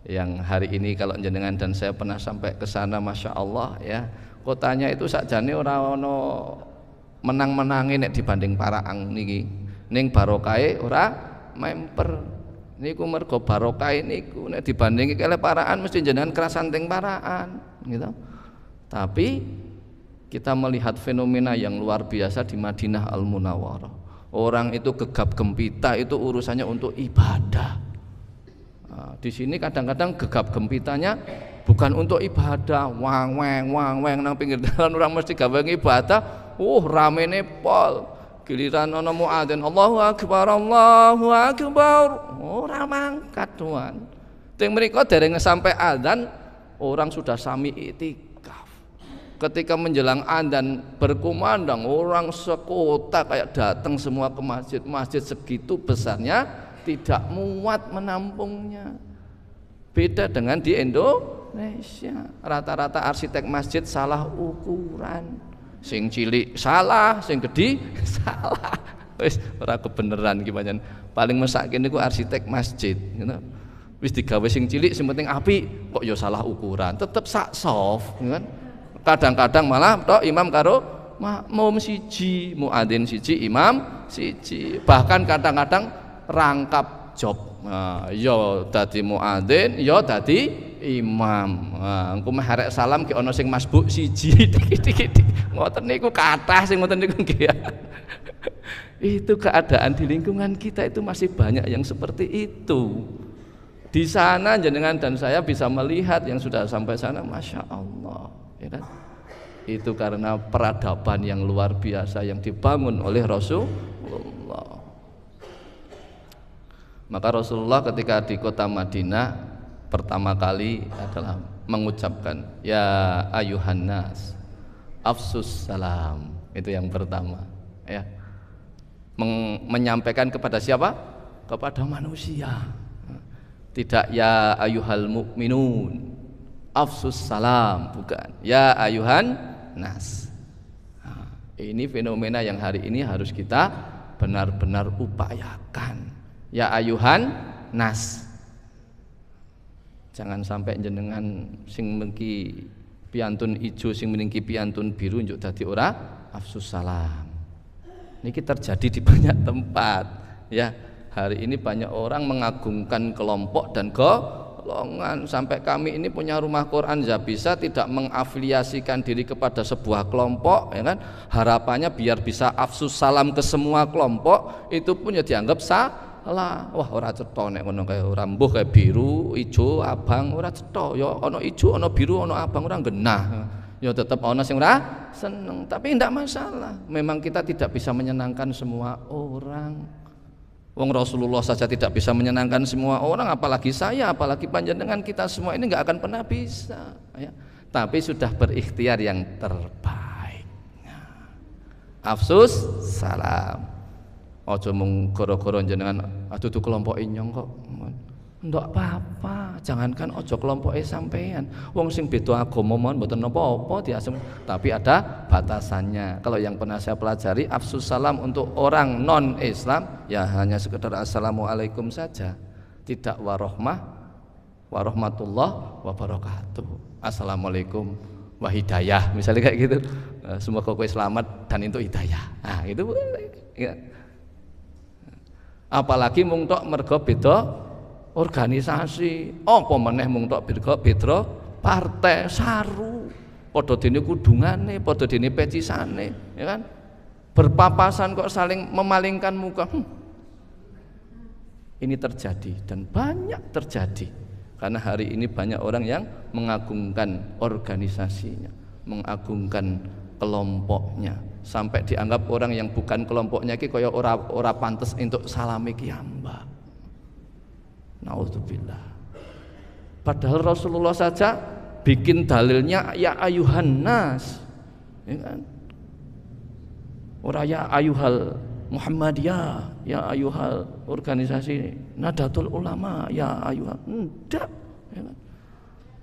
yang hari ini kalau jenengan dan saya pernah sampai ke sana, masya Allah ya, kotanya itu sakjane ora ono menang-menangi nek dibanding Paraang niki, ning barokahe ora memper. Niku mergo barokah niku nek dibandingi kali Paraan mesti jenengan kerasan teng Paraan gitu. Tapi kita melihat fenomena yang luar biasa di Madinah Al-Munawwarah. Orang itu gegap gempita itu urusannya untuk ibadah. Nah, di sini kadang-kadang gegap gempitanya bukan untuk ibadah, wang nang pinggir dalan orang mesti gawe ibadah, ramene pol. Giliran ana muadzin Allahu akbar ora mangkat tuan. Teng mriku dereng sampai adzan orang sudah sami iktikaf. Ketika menjelang adzan berkumandang orang sekota kayak datang semua ke masjid. Masjid segitu besarnya tidak muat menampungnya. Beda dengan di Indonesia. Rata-rata arsitek masjid salah ukuran. Sing cilik salah, sing gede salah. Wis ora kebenaran iki pancen. Paling mesake niku arsitek masjid, gitu. Wis digawe sing cilik sing penting apik, kok ya salah ukuran. Tetep sak soft, kan. Kadang-kadang malah tok imam karo makmum siji, muadzin siji, imam siji. Bahkan kadang-kadang rangkap job. Nah, ya dadi muadzin, ya dadi imam. Nah, engko meh arek salam ki ana sing masbuk siji dikit-dikit. Ngoten niku kathah sing ngoten niku nggih. Itu keadaan di lingkungan kita itu masih banyak yang seperti itu. Di sana jenengan dan saya bisa melihat yang sudah sampai sana, masya Allah, ya kan? Itu karena peradaban yang luar biasa yang dibangun oleh Rasulullah. Maka Rasulullah ketika di kota Madinah pertama kali adalah mengucapkan ya ayuhan nas afsus salam, itu yang pertama ya, menyampaikan kepada siapa? Kepada manusia. Tidak ya ayuhal mu'minun afsus salam, bukan ya ayuhan nas. Nah, ini fenomena yang hari ini harus kita benar-benar upayakan. Ya ayuhan nas. Jangan sampai jenengan sing mengki piantun ijo sing meningki piantun biru njuk dadi ora afsus salam. Niki terjadi di banyak tempat ya. Hari ini banyak orang mengagungkan kelompok dan golongan. Sampai kami ini punya rumah Quran Zabisa tidak mengafiliasikan diri kepada sebuah kelompok ya kan. Harapannya biar bisa afsus salam ke semua kelompok, itu pun ya dianggap salah. Wah ora cetha nek ngono kaya ora mbuh kaya biru, ijo, abang ora cetha. Ya ana ijo, ana biru, ana abang ora genah. Ya tetap ana sing ora seneng, tapi tidak masalah. Memang kita tidak bisa menyenangkan semua orang. Wong Rasulullah saja tidak bisa menyenangkan semua orang, apalagi saya, apalagi panjenengan, kita semua ini nggak akan pernah bisa ya. Tapi sudah berikhtiar yang terbaik. Afsus salam. Ojo mung goro-goro jenengan dudu kelompok inyong kok. Ndak apa-apa, jangankan ojo kelompoke sampean. Wong sing beda agama mon mboten napa-apa diasem, tapi ada batasannya. Kalau yang pernah saya pelajari, afsus salam untuk orang non Islam ya hanya sekedar assalamualaikum saja, tidak warahmatullah wabarakatuh. Assalamualaikum wa hidayah, misalnya kayak gitu. Semoga kowe selamat dan itu hidayah. Nah, itu ya. Apalagi mung tok mergo beda organisasi, apa meneh mung tok beda partai saru, padha dene kudungane, padha dene pecisane, ya kan? Berpapasan kok saling memalingkan muka. Ini terjadi dan banyak terjadi karena hari ini banyak orang yang mengagungkan organisasinya, mengagungkan kelompoknya, sampai dianggap orang yang bukan kelompoknya ki kaya ora pantes untuk salami kiyambak. Naudzubillah. Padahal Rasulullah saja bikin dalilnya ya ayuhan nas, ya kan? Ora ya ayuhal Muhammadiyah, ya ayuhal organisasi Nahdlatul Ulama, ya ayuhal, enggak, ya kan?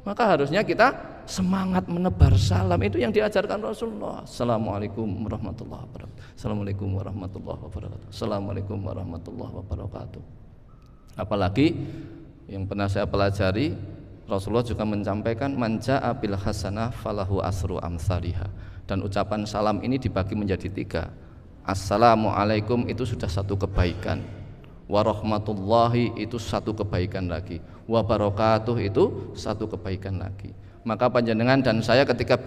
Maka harusnya kita semangat menebar salam, itu yang diajarkan Rasulullah. Assalamualaikum warahmatullahi wabarakatuh. Assalamualaikum warahmatullahi wabarakatuh. Assalamualaikum warahmatullahi wabarakatuh. Apalagi yang pernah saya pelajari, Rasulullah juga menyampaikan manja'a bil hasanah falahu asru amsalihha, dan ucapan salam ini dibagi menjadi 3. Assalamualaikum itu sudah satu kebaikan, warahmatullahi itu satu kebaikan lagi, wabarakatuh itu satu kebaikan lagi. Maka panjenengan dan saya ketika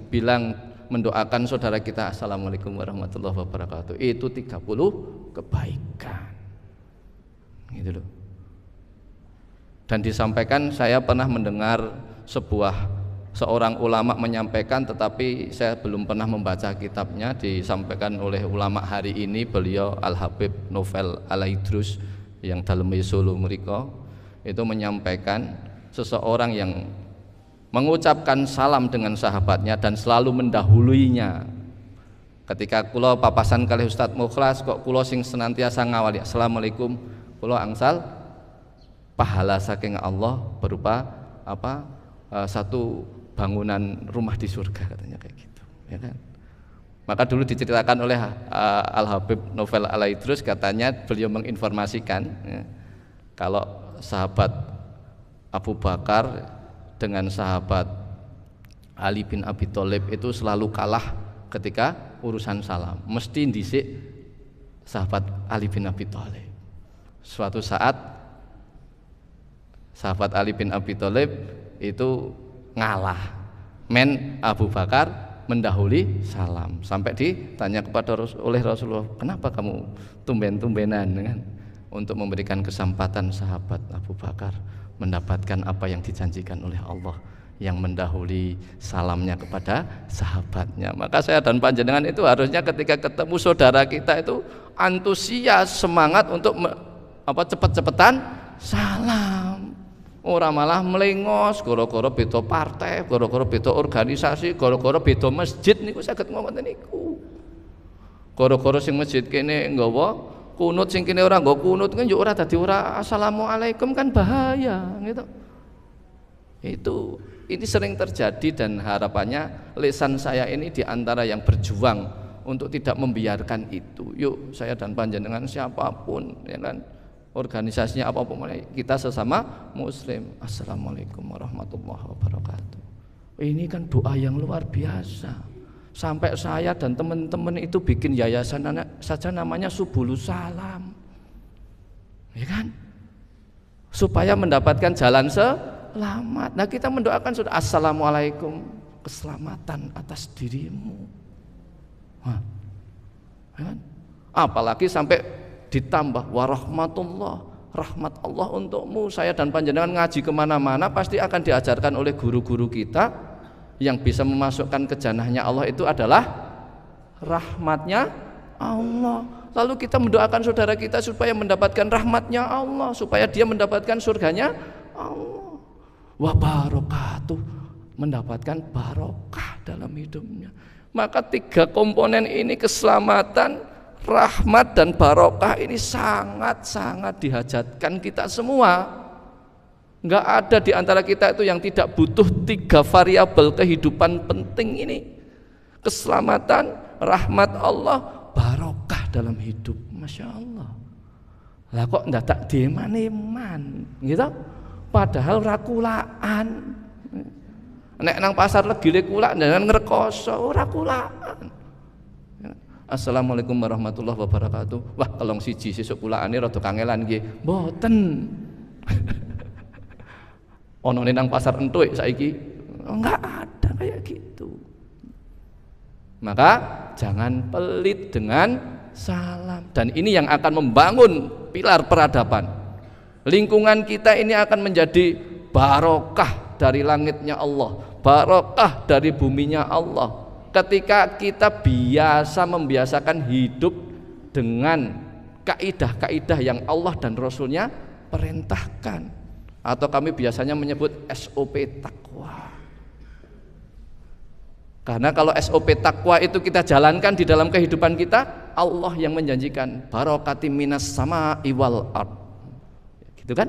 bilang mendoakan saudara kita assalamualaikum warahmatullahi wabarakatuh, itu 30 kebaikan, gitu loh. Dan disampaikan, saya pernah mendengar seorang ulama menyampaikan, tetapi saya belum pernah membaca kitabnya. Disampaikan oleh ulama hari ini, beliau Al-Habib Novel Al-Idrus yang dalam Solo mereka itu menyampaikan seseorang yang mengucapkan salam dengan sahabatnya dan selalu mendahuluinya. Ketika kula papasan kalih Ustadz Mukhlas, kok kula sing senantiasa ngawali assalamualaikum, kula angsal pahala saking Allah berupa satu bangunan rumah di surga, katanya kayak gitu, ya kan? Maka dulu diceritakan oleh Al-Habib Novel Al-Idrus, katanya beliau menginformasikan ya, kalau sahabat Abu Bakar dengan sahabat Ali bin Abi Thalib itu selalu kalah ketika urusan salam, mesti dhisik sahabat Ali bin Abi Thalib. Suatu saat sahabat Ali bin Abi Thalib itu ngalah, Abu Bakar mendahului salam, sampai ditanya oleh Rasulullah, kenapa kamu tumben-tumbenan kan? Untuk memberikan kesempatan sahabat Abu Bakar mendapatkan apa yang dijanjikan oleh Allah, yang mendahului salamnya kepada sahabatnya. Maka saya dan panjenengan itu harusnya ketika ketemu saudara kita itu antusias, semangat untuk cepet-cepetan salam. Ora malah melengos gara-gara beda partai, gara-gara beda organisasi, gara-gara beda masjid niku saged ngoten niku. Gara-gara sing masjid kene nggawa kunut, sing kene ora nggawa kunut kan yo ora dadi ora assalamualaikum, kan bahaya gitu. Ini sering terjadi, dan harapannya lisan saya ini diantara yang berjuang untuk tidak membiarkan itu. Yuk saya dan panjenengan siapapun ya kan, organisasinya apapun, kita sesama muslim assalamualaikum warahmatullahi wabarakatuh. Ini kan doa yang luar biasa, sampai saya dan teman-teman itu bikin yayasan saja namanya Subulus Salam, ya kan, supaya mendapatkan jalan selamat. Nah kita mendoakan sudah assalamualaikum, keselamatan atas dirimu. Nah, ya kan? Apalagi sampai ditambah warahmatullah, rahmat Allah untukmu. Saya dan panjenengan ngaji kemana-mana pasti akan diajarkan oleh guru-guru kita, yang bisa memasukkan ke jannahnya Allah itu adalah rahmatnya Allah. Lalu kita mendoakan saudara kita supaya mendapatkan rahmatnya Allah, supaya dia mendapatkan surganya Allah. Wa barokatuh, mendapatkan barokah dalam hidupnya. Maka 3 komponen ini, keselamatan, rahmat, dan barokah ini sangat-sangat dihajatkan kita semua. Enggak ada di antara kita itu yang tidak butuh 3 variabel kehidupan penting ini. Keselamatan, rahmat Allah, barokah dalam hidup. Masya Allah. Lah kok ndadak deman-eman gitu? Padahal rakulaan. Nek nang pasar legile kulak jangan ngrekoso, ora kulaan. Assalamualaikum warahmatullahi wabarakatuh. Wah, kelong siji sesuk kulaane rada kangelan nggih. Mboten. Ono nang pasar entuk saiki enggak ada kayak gitu. Maka jangan pelit dengan salam, dan ini yang akan membangun pilar peradaban. Lingkungan kita ini akan menjadi barokah dari langitnya Allah, barokah dari buminya Allah. Ketika kita membiasakan hidup dengan kaidah-kaidah yang Allah dan Rasulnya perintahkan, atau kami biasanya menyebut SOP takwa. Karena kalau SOP takwa itu kita jalankan di dalam kehidupan kita, Allah yang menjanjikan barokati minas sama iwal ard, gitu kan?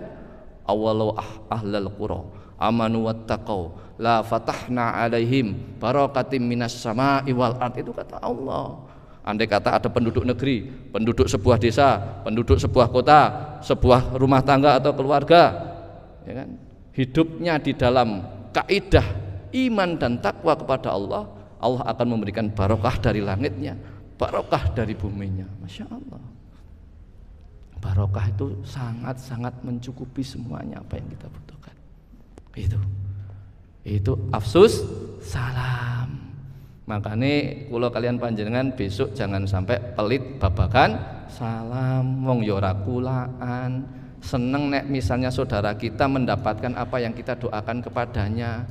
Awalau ahlal qura amanu wattaqau la fatahna alaihim barokati minas sama iwal ard, itu kata Allah. Andai kata ada penduduk negeri, penduduk sebuah desa, penduduk sebuah kota, sebuah rumah tangga atau keluarga, ya kan, hidupnya di dalam kaidah iman dan takwa kepada Allah, Allah akan memberikan barokah dari langitnya, barokah dari buminya. Masya Allah. Barokah itu sangat-sangat mencukupi semuanya apa yang kita butuhkan. Itu afsus salam. Makanya kalau kalian panjenengan besok jangan sampai pelit babakan salam. Wong yo ora kulaan. Seneng nek misalnya saudara kita mendapatkan apa yang kita doakan kepadanya.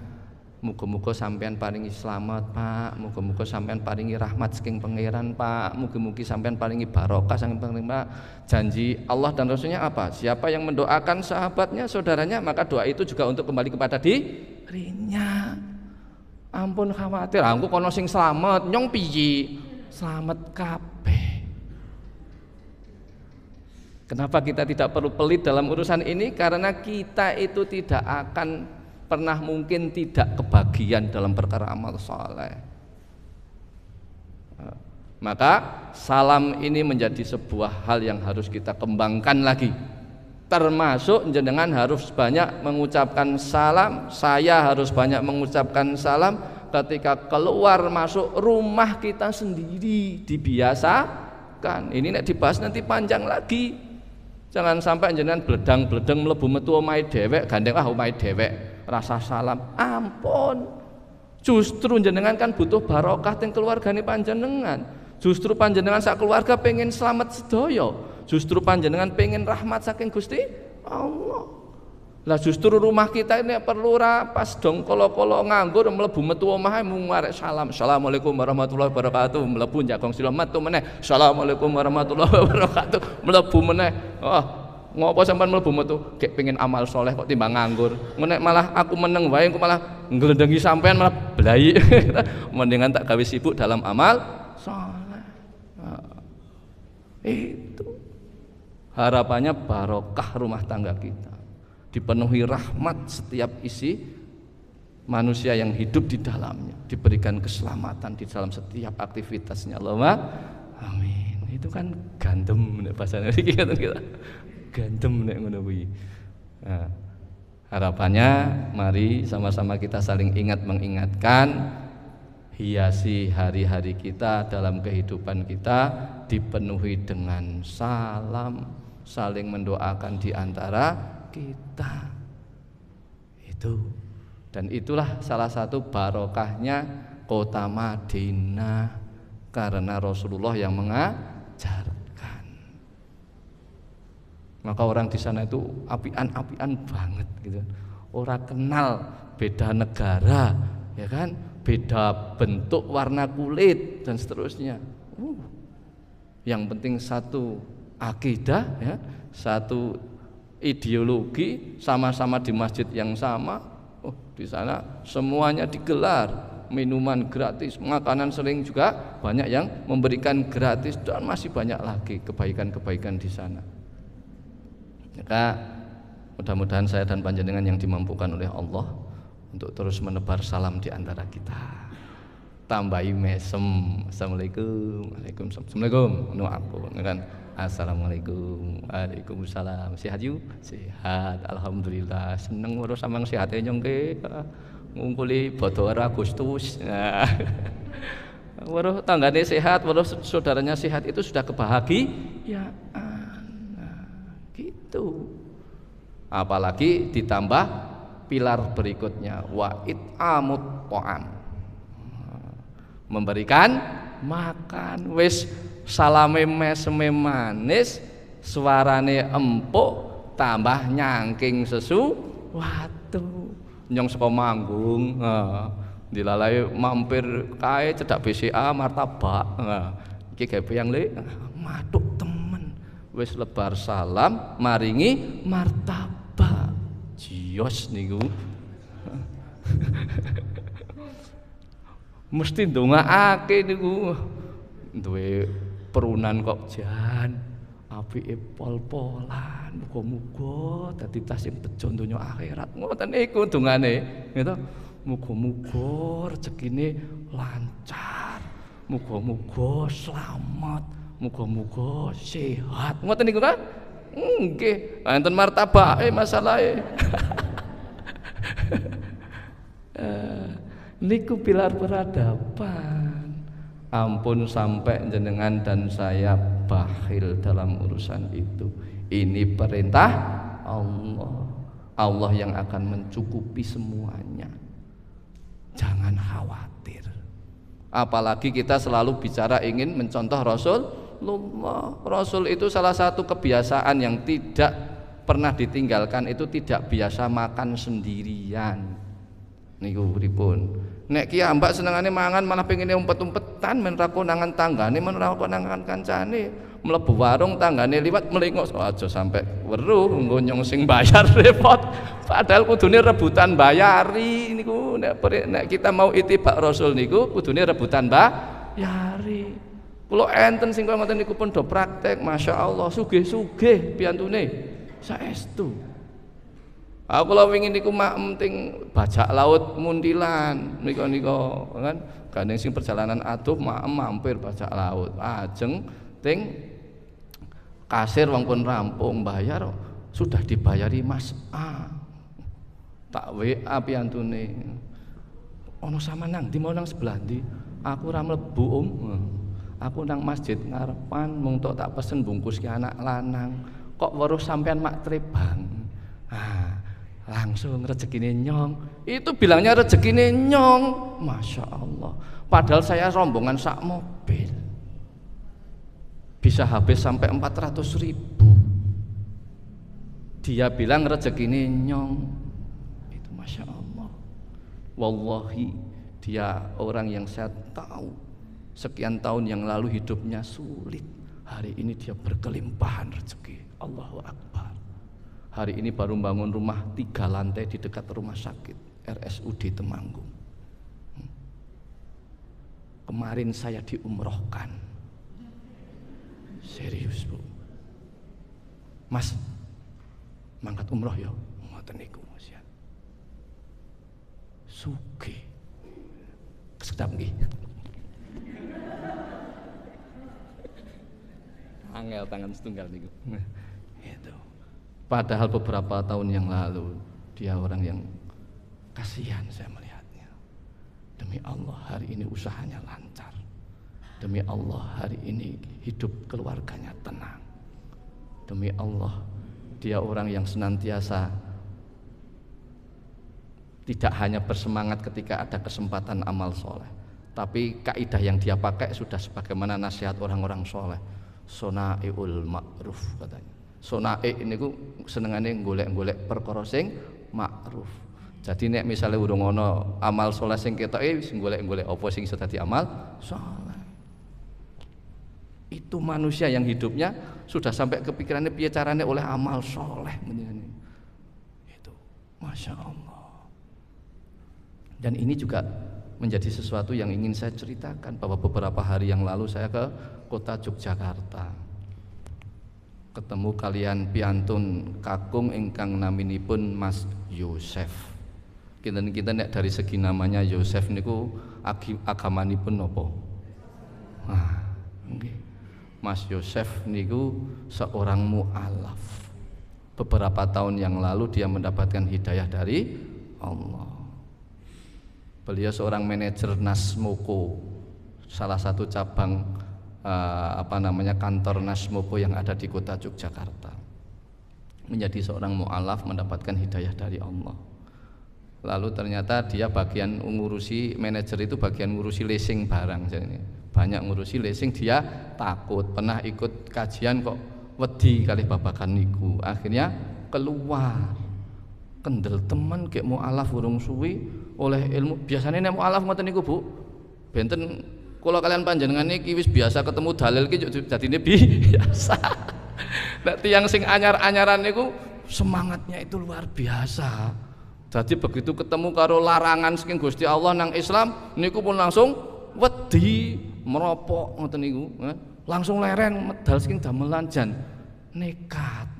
Muga-muga sampean paringi selamat Pak, muga-muga sampean paringi rahmat saking pangeran Pak, mugi-mugi sampean paringi barokah saking pangeran Pak. Janji Allah dan Rasulnya apa? Siapa yang mendoakan sahabatnya, saudaranya, maka doa itu juga untuk kembali kepada dirinya. Ampun khawatir, aku kono sing selamat, nyong piye? Selamat kabeh. Kenapa kita tidak perlu pelit dalam urusan ini? Karena kita itu tidak akan pernah mungkin tidak kebagian dalam perkara amal saleh. Maka salam ini menjadi sebuah hal yang harus kita kembangkan lagi. Termasuk jenengan harus banyak mengucapkan salam, saya harus banyak mengucapkan salam ketika keluar masuk rumah kita sendiri, dibiasakan. Ini nek dibahas nanti panjang lagi. Jangan sampai jenengan bledang-bledeng mlebu metu omahe dhewek, gandeng omahe dhewek. Rasa salam, ampun. Justru jenengan kan butuh barokah teng keluargane panjenengan. Justru panjenengan sak keluarga pengen selamat sedaya. Justru panjenengan pengen rahmat saking Gusti Allah. Lah justru rumah kita ini perlu pas dong kolo-kolo nganggur mlebu metu omahe mung arek salam. Assalamualaikum warahmatullahi wabarakatuh. Mlebu jagong sila metu meneh. Assalamualaikum warahmatullahi wabarakatuh. Mlebu meneh. Ngopo sampean mlebu metu gek pengen amal soleh kok timbang nganggur. Nek malah aku meneng wae aku malah nglendengi sampean malah blai. Mendingan tak gawe sibuk dalam amal soleh. Itu harapannya barokah rumah tangga kita, dipenuhi rahmat setiap isi manusia yang hidup di dalamnya, diberikan keselamatan di dalam setiap aktivitasnya. Allahumma amin. Itu kan gandem nek bahasane iki kita. Gandem nek ngono kuwi. Nah, harapannya mari sama-sama kita saling ingat mengingatkan, hiasi hari-hari kita dalam kehidupan kita dipenuhi dengan salam, saling mendoakan di antara kita. Itu. Dan itulah salah satu barokahnya kota Madinah, karena Rasulullah yang mengajar. Maka orang di sana itu apian-apian banget gitu. Orang kenal beda negara, ya kan? Beda bentuk warna kulit dan seterusnya. Yang penting satu akidah ya, satu ideologi, sama-sama di masjid yang sama. Oh, di sana semuanya digelar, minuman gratis, makanan sering juga banyak yang memberikan gratis, dan masih banyak lagi kebaikan-kebaikan di sana. Maka mudah-mudahan saya dan panjenengan yang dimampukan oleh Allah untuk terus menebar salam di antara kita. Tambahi mesem, assalamualaikum, waalaikumsalam, assalamualaikum, nu aku kan, assalamualaikum, waalaikumsalam. Sehat yuk? Sehat, alhamdulillah. Seneng urus samang sehate nyongke, ngungkuli bodo Agustus. Waduh tanggane sehat, waduh saudaranya sehat, itu sudah kebahagiaan. Nah, gitu. Apalagi ditambah pilar berikutnya, wa it'amut ta'am, memberikan makan. Wis salame meseme manis, suarane empuk, tambah nyangking sesuatu. Nyong saka manggung, dilalai mampir kae cedak BCA martabak. Iki gawe yang le matuk temen. Wis lebar salam maringi martabak. Jios niku. Mesti ndongaake niku. Duwe perunan kok jan, apike pol-polan, muga-muga dadi tas sing bejo donya akhirat. Ngoten niku dongane, gitu. Muga-muga rezekine lancar, muga-muga selamat, muga-muga sehat. Ngoten niku kan? Nggih, enten martabake masalahe. Niku pilar peradaban. Ampun sampai jenengan dan saya bakhil dalam urusan itu. Ini perintah Allah. Allah yang akan mencukupi semuanya. Jangan khawatir. Apalagi kita selalu bicara ingin mencontoh Rasulullah. Rasul itu salah satu kebiasaan yang tidak pernah ditinggalkan, itu tidak biasa makan sendirian. Niku pripun? Nek ki ambak senengane mangan malah pengine umpet-umpetan, men ra konangan tanggane, men ra konangan kancane, mlebu warung tanggane liwat melingok, aja sampai weruh nggo nyong sing bayar repot. Padahal kudune rebutan bayari niku. Nek kita mau itibak Rasul niku kudune rebutan bayari. Kula enten sing kaya ngoten niku pun do praktek, masyaallah, sugih-sugih piyantune. Saestu. Aku lho wingi niku maem ting bajak laut Muntilan nika kan gandeng sing perjalanan aduh maem mampir bajak laut ajeng ting kasir wong pun rampung bayar sudah dibayari Mas A. Tak WA piyantune ono sama nang di mau nang sebelah ndi, aku ora mlebu aku nang masjid ngarepan mung tok tak pesen bungkus ki anak lanang kok weruh sampean mak trebang. Langsung rezekine nyong. Itu bilangnya rezekine nyong, masya Allah. Padahal saya rombongan sak mobil, bisa habis sampai 400.000. Dia bilang rezekine nyong. Itu masya Allah. Wallahi dia orang yang saya tahu sekian tahun yang lalu hidupnya sulit. Hari ini dia berkelimpahan rezeki. Allahu Akbar. Hari ini baru bangun rumah 3 lantai di dekat rumah sakit RSUD Temanggung. Kemarin saya diumrohkan. Serius Bu. Mas, mangkat umroh ya. Ngoten niku Mas ya. Sugih. Kesedap nggih. Angel tangan setunggal niku. Itu. Padahal beberapa tahun yang lalu dia orang yang kasihan saya melihatnya. Demi Allah hari ini usahanya lancar. Demi Allah hari ini hidup keluarganya tenang. Demi Allah dia orang yang senantiasa tidak hanya bersemangat ketika ada kesempatan amal soleh, tapi kaidah yang dia pakai sudah sebagaimana nasihat orang-orang soleh. Sonaiul ma'ruf katanya. Sonae niku senengane golek-golek perkara sing ma'ruf. Jadi nek misale urung ana amal saleh sing ketoke wis golek-golek apa sing iso dadi amal saleh. Itu manusia yang hidupnya sudah sampai kepikirannya piye carane oleh amal soleh. Itu Masya Allah. Dan ini juga menjadi sesuatu yang ingin saya ceritakan, bahwa beberapa hari yang lalu saya ke kota Yogyakarta, ketemu kalian piantun kakung ingkang naminipun Mas Yosef. Kita nek dari segi namanya Yosef niku agamanipun nopo? Mas Yosef niku seorang mu'alaf. Beberapa tahun yang lalu dia mendapatkan hidayah dari Allah. Beliau seorang manajer Nasmoko, salah satu cabang kantor Nasmoko yang ada di kota Yogyakarta. Menjadi seorang mu'alaf, mendapatkan hidayah dari Allah. Lalu ternyata dia bagian ngurusi, manajer itu bagian ngurusi leasing barang. Banyak ngurusi leasing, dia takut. Pernah ikut kajian kok wedi kali babakan niku. Akhirnya keluar. Kendel teman kayak mu'alaf urung suwi oleh ilmu. Biasanya nek mu'alaf ngoten niku, Bu. Benten kula kalian panjenengan niki wis biasa ketemu dalil ki dadine biasa. Nek tiyang sing anyar-anyaran niku semangatnya itu luar biasa. Jadi begitu ketemu karo larangan saking Gusti Allah nang Islam niku pun langsung wedi, meropok ngoten niku. Langsung leren medal saking damelan jan nekat.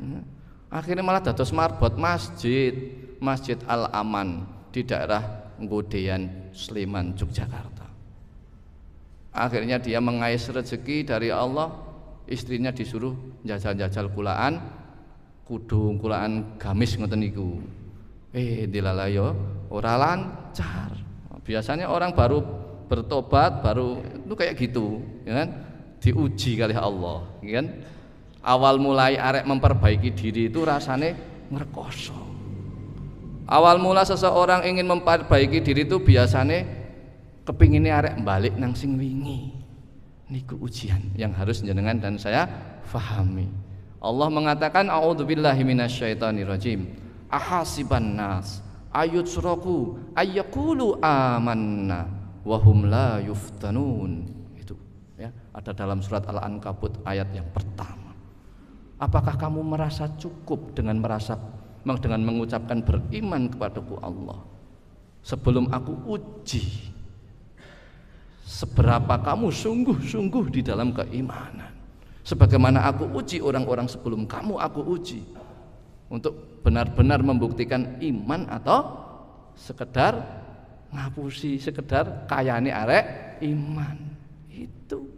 Akhirnya malah dados marbot Masjid Al-Aman di daerah Nggodean, Sleman, Yogyakarta. Akhirnya dia mengais rezeki dari Allah, istrinya disuruh jajal-jajal kulaan, kudung kulaan gamis ngoten niku. Dilalayo ora lancar. Biasanya orang baru bertobat baru itu kayak gitu, ya kan? Diuji kali Allah, ya kan? Awal mulai arek memperbaiki diri itu rasane ngrekoso. Awal mula seseorang ingin memperbaiki diri itu biasanya kepinginnya arek balik nang sing wingi. Niku ujian yang harus jenengan dan saya fahami. Allah mengatakan a'udzubillahi minasyaitonirrajim. Ahasiban nas ayutsraku ayyaqulu amanna wa hum la yuftanun. Itu ya, ada dalam surat Al-Ankabut ayat yang pertama. Apakah kamu merasa cukup dengan mengucapkan beriman kepadaku Allah sebelum aku uji seberapa kamu sungguh-sungguh di dalam keimanan, sebagaimana aku uji orang-orang sebelum kamu aku uji, untuk benar-benar membuktikan iman atau sekedar ngapusi, sekedar kayane arek iman. Itu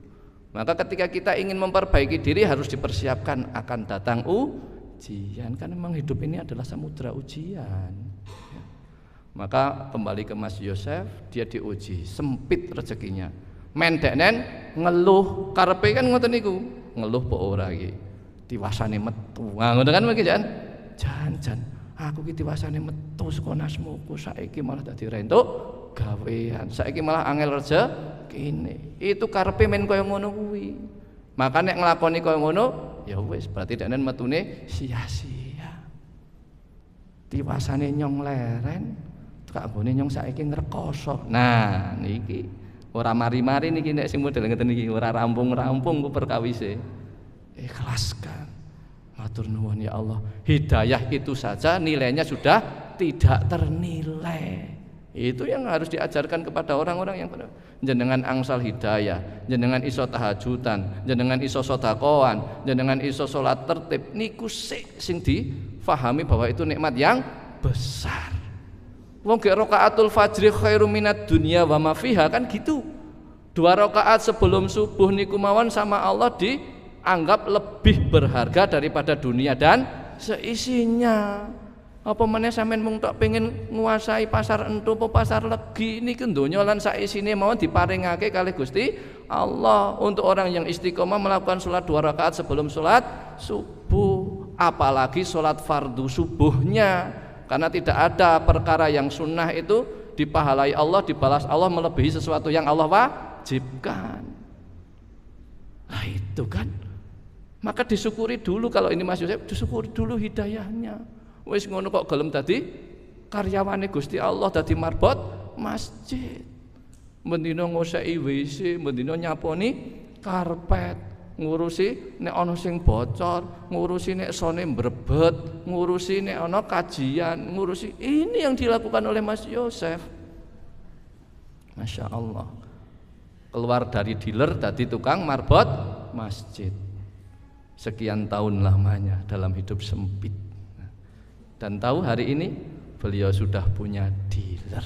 maka ketika kita ingin memperbaiki diri harus dipersiapkan akan datang ujian, karena memang hidup ini adalah samudra ujian. Maka kembali ke Mas Yosef, dia diuji, sempit rezekinya. Mendeknen ngeluh, karepe kan ngoten niku, ngeluh po ora iki. Tiwasane metu. Nah, ngoten kan mriki jan aku ki tiwasane metu saka Nasmoko, saiki malah dadi rentuk gawean. Saiki malah angel rezekine. Itu karepe men kaya ngono kuwi. Maka nek nglakoni kaya ngono, ya wis berarti deknen metune sia-sia. Tiwasane nyong leren, kak gone nyong saiki ngrekoso. Nah, niki ora mari-mari niki nek sing model ngeten niki ora rampung-rampung ku perkawise. Ikhlaskan. Matur nuwun ya Allah. Hidayah itu saja nilainya sudah tidak ternilai. Itu yang harus diajarkan kepada orang-orang yang benar. Jenengan angsal hidayah, jenengan iso tahajudan, jenengan iso sedekahan, jenengan iso salat tertib, niku sing difahami bahwa itu nikmat yang besar. Wong ge rakaatul fajri khairum minad dunya wa ma fiha, kan gitu. 2 rakaat sebelum subuh niku mawon sama Allah dianggap lebih berharga daripada dunia dan seisinya. Apa meneh sampean mung tok pengen nguasai pasar entu apa pasar legi niki donya lan sak isine mawon diparingake kalih Gusti Allah untuk orang yang istiqomah melakukan salat 2 rakaat sebelum salat subuh, apalagi salat fardu subuhnya, karena tidak ada perkara yang sunnah itu dipahalai Allah, dibalas Allah melebihi sesuatu yang Allah wajibkan. Nah itu kan, maka disyukuri dulu. Kalau ini Mas Yosef, disyukuri dulu hidayahnya. Wis ngono kok gelem dadi karyawane Gusti Allah, dadi marbot masjid. Mendina ngoseki WC, mendina nyaponi karpet. ngurusi nek ana sing bocor, ngurusi nek sone mbrebet, ngurusi nek ana kajian, ngurusi. Ini yang dilakukan oleh Mas Yosef. Masya Allah. Keluar dari dealer jadi tukang marbot masjid. Sekian tahun lamanya dalam hidup sempit. Dan tahu hari ini beliau sudah punya dealer.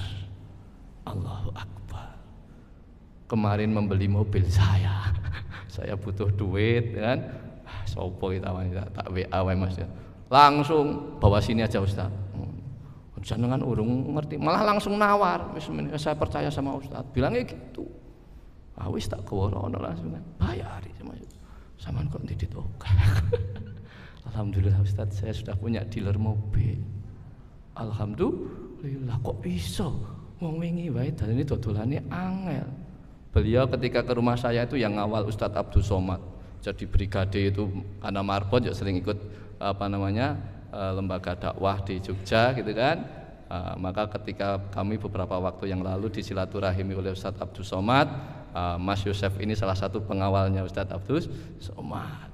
Allahu Akbar. Kemarin membeli mobil saya. Saya butuh duit kan. Sopo kita wanita tak WA wae Mas. Langsung bawa sini aja Ustaz. Jenengan urung ngerti, malah langsung nawar. Saya percaya sama Ustaz. Bilangnya gitu. Wis tak keworono langsung kan. Bayari sama Saman kok didit oke. Alhamdulillah Ustaz, saya sudah punya dealer mobil. Alhamdulillah kok bisa. Wong wingi wae dalane dodolane angel. Beliau ketika ke rumah saya itu yang ngawal Ustadz Abdul Somad. Jadi brigade itu karena marbot ya sering ikut lembaga dakwah di Jogja gitu kan. Maka ketika kami beberapa waktu yang lalu disilaturahimi oleh Ustadz Abdul Somad, Mas Yosef ini salah satu pengawalnya Ustadz Abdul Somad.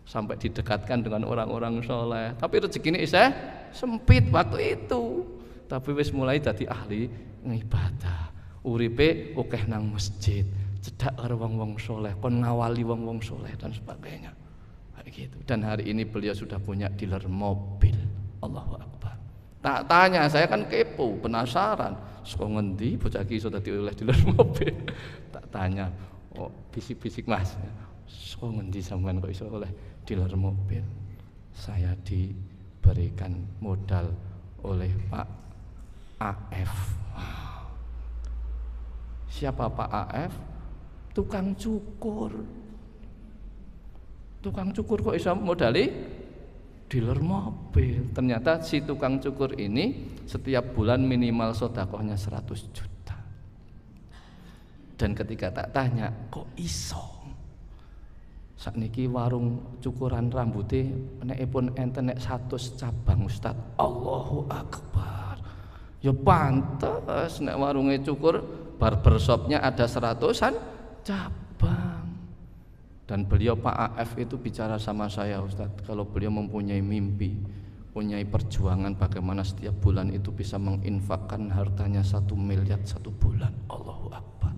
Sampai didekatkan dengan orang-orang soleh. Tapi rezekinya isih sempit waktu itu. Tapi wis mulai jadi ahli ngibadah. Uripe akeh nang masjid, cedak karo wong-wong soleh, kon ngawali wong-wong soleh dan sebagainya. Kayak gitu. Dan hari ini beliau sudah punya dealer mobil. Allahu Akbar. Tak tanya, saya kan kepo, penasaran. Saka ngendi bocah iki iso dadi oleh dealer mobil? Tak tanya, oh bisik-bisik Mas. Saka ngendi sampean kok iso oleh dealer mobil? Saya diberikan modal oleh Pak AF. Siapa Pak AF? Tukang cukur. Tukang cukur kok bisa modali dealer mobil. Ternyata si tukang cukur ini setiap bulan minimal sedekahnya 100 juta. Dan ketika tak tanya, kok iso? Sakniki warung cukuran rambutnya nekipun enten nek 100 cabang Ustaz. Allahu Akbar. Ya pantes nek warungnya cukur barbershopnya ada 100-an cabang. Dan beliau Pak AF itu bicara sama saya Ustadz, kalau beliau mempunyai mimpi, mempunyai perjuangan bagaimana setiap bulan itu bisa menginfakkan hartanya 1 miliar 1 bulan. Allahu Akbar.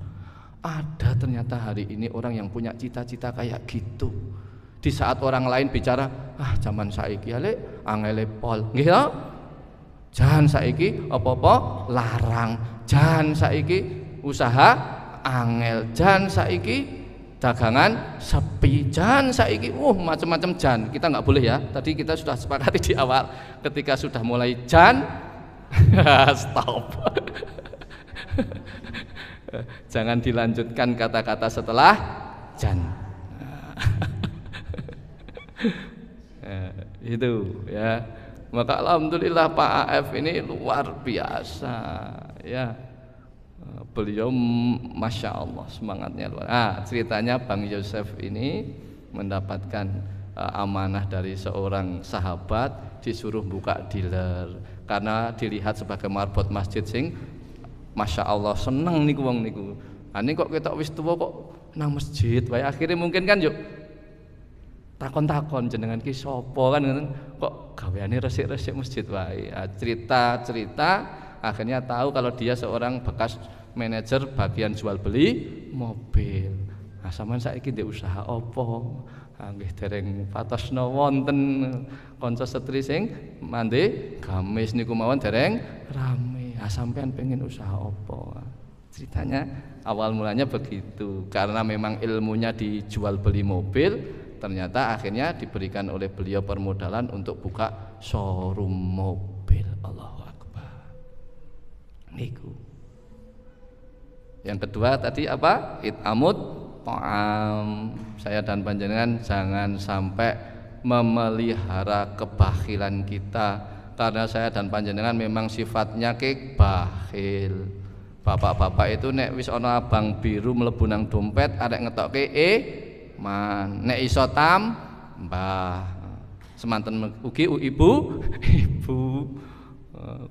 Ada ternyata hari ini orang yang punya cita-cita kayak gitu. Di saat orang lain bicara, zaman saiki ale angele pol, nggih ya? Jangan saiki apa-apa larang, jangan saiki usaha angel, jan saiki dagangan sepi, jan saiki macam-macam jan. Kita nggak boleh ya. Tadi kita sudah sepakati di awal, ketika sudah mulai jan stop. Jangan dilanjutkan kata-kata setelah jan. Itu ya. Maka alhamdulillah Pak AF ini luar biasa ya. Beliau Masya Allah semangatnya luar. Ceritanya Bang Yosef ini mendapatkan amanah dari seorang sahabat, disuruh buka dealer karena dilihat sebagai marbot masjid sing Masya Allah seneng niku wong niku. Ini kok kita wis tuwa kok nang masjid wae. Akhirnya mungkin kan yuk takon-takon jenengan ki sapa kan kok gaweane resik-resik masjid wae. Cerita-cerita akhirnya tahu kalau dia seorang bekas manajer bagian jual beli mobil. Sampean saiki ndek usaha apa? Nggih dereng patosna wonten kanca setri sing mande gamis niku mawon dereng rame. Sampean pengen usaha apa? Ceritanya awal mulanya begitu. Karena memang ilmunya dijual beli mobil, ternyata akhirnya diberikan oleh beliau permodalan untuk buka showroom mobil. Allahu Akbar. Niku. Yang kedua tadi apa? It'amut ta'am. Saya dan panjenengan jangan sampai memelihara kebakhilan kita, karena saya dan panjenengan memang sifatnya bakhil. Bapak-bapak itu nek wis ana abang biru mlebu nang dompet arek ngetokke man, nek iso tambah. Semanten ugi ibu.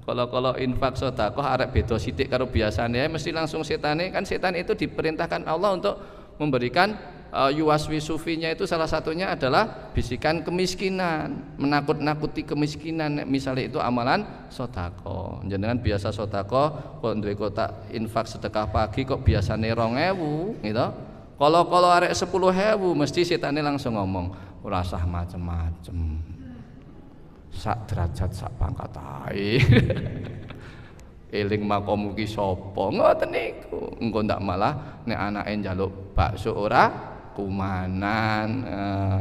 Kalau infak sedekah arek beda sithik karo biasane mesti langsung setane kan, setan itu diperintahkan Allah untuk memberikan yuwaswi sufinya itu salah satunya adalah bisikan kemiskinan, menakut-nakuti kemiskinan. Misalnya itu amalan sedekah. Jenengan biasa sedekah kok duwe kotak infak sedekah pagi kok biasane 2.000 gitu. Kalau arek 10.000 mesti setane langsung ngomong, ora usah macem-macem. Sak derajat sak pangkat ae. Eling makom ki sapa ngoten niku. Engko ndak malah nek anake njaluk bakso ora kumanan,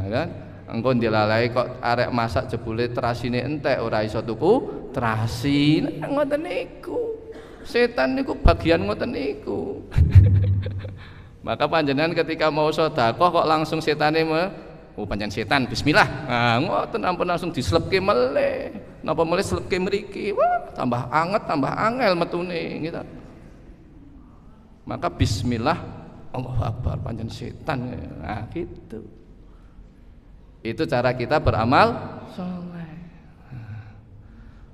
kan. Engko dilalai kok arek masak jebule terasine entek ora iso tuku terasi. Ngoten niku. Setan niku bagian ngoten niku. Maka panjenengan ketika mau sedekah kok langsung setane pancen setan bismillah. Nah, ngoten ampun langsung dislepke meleh. Napa meleh slepke mriki? Wah, tambah anget, tambah angel metune gitu. Maka bismillah, Allahu Akbar, pancen setan. Nah, gitu. Itu cara kita beramal saleh.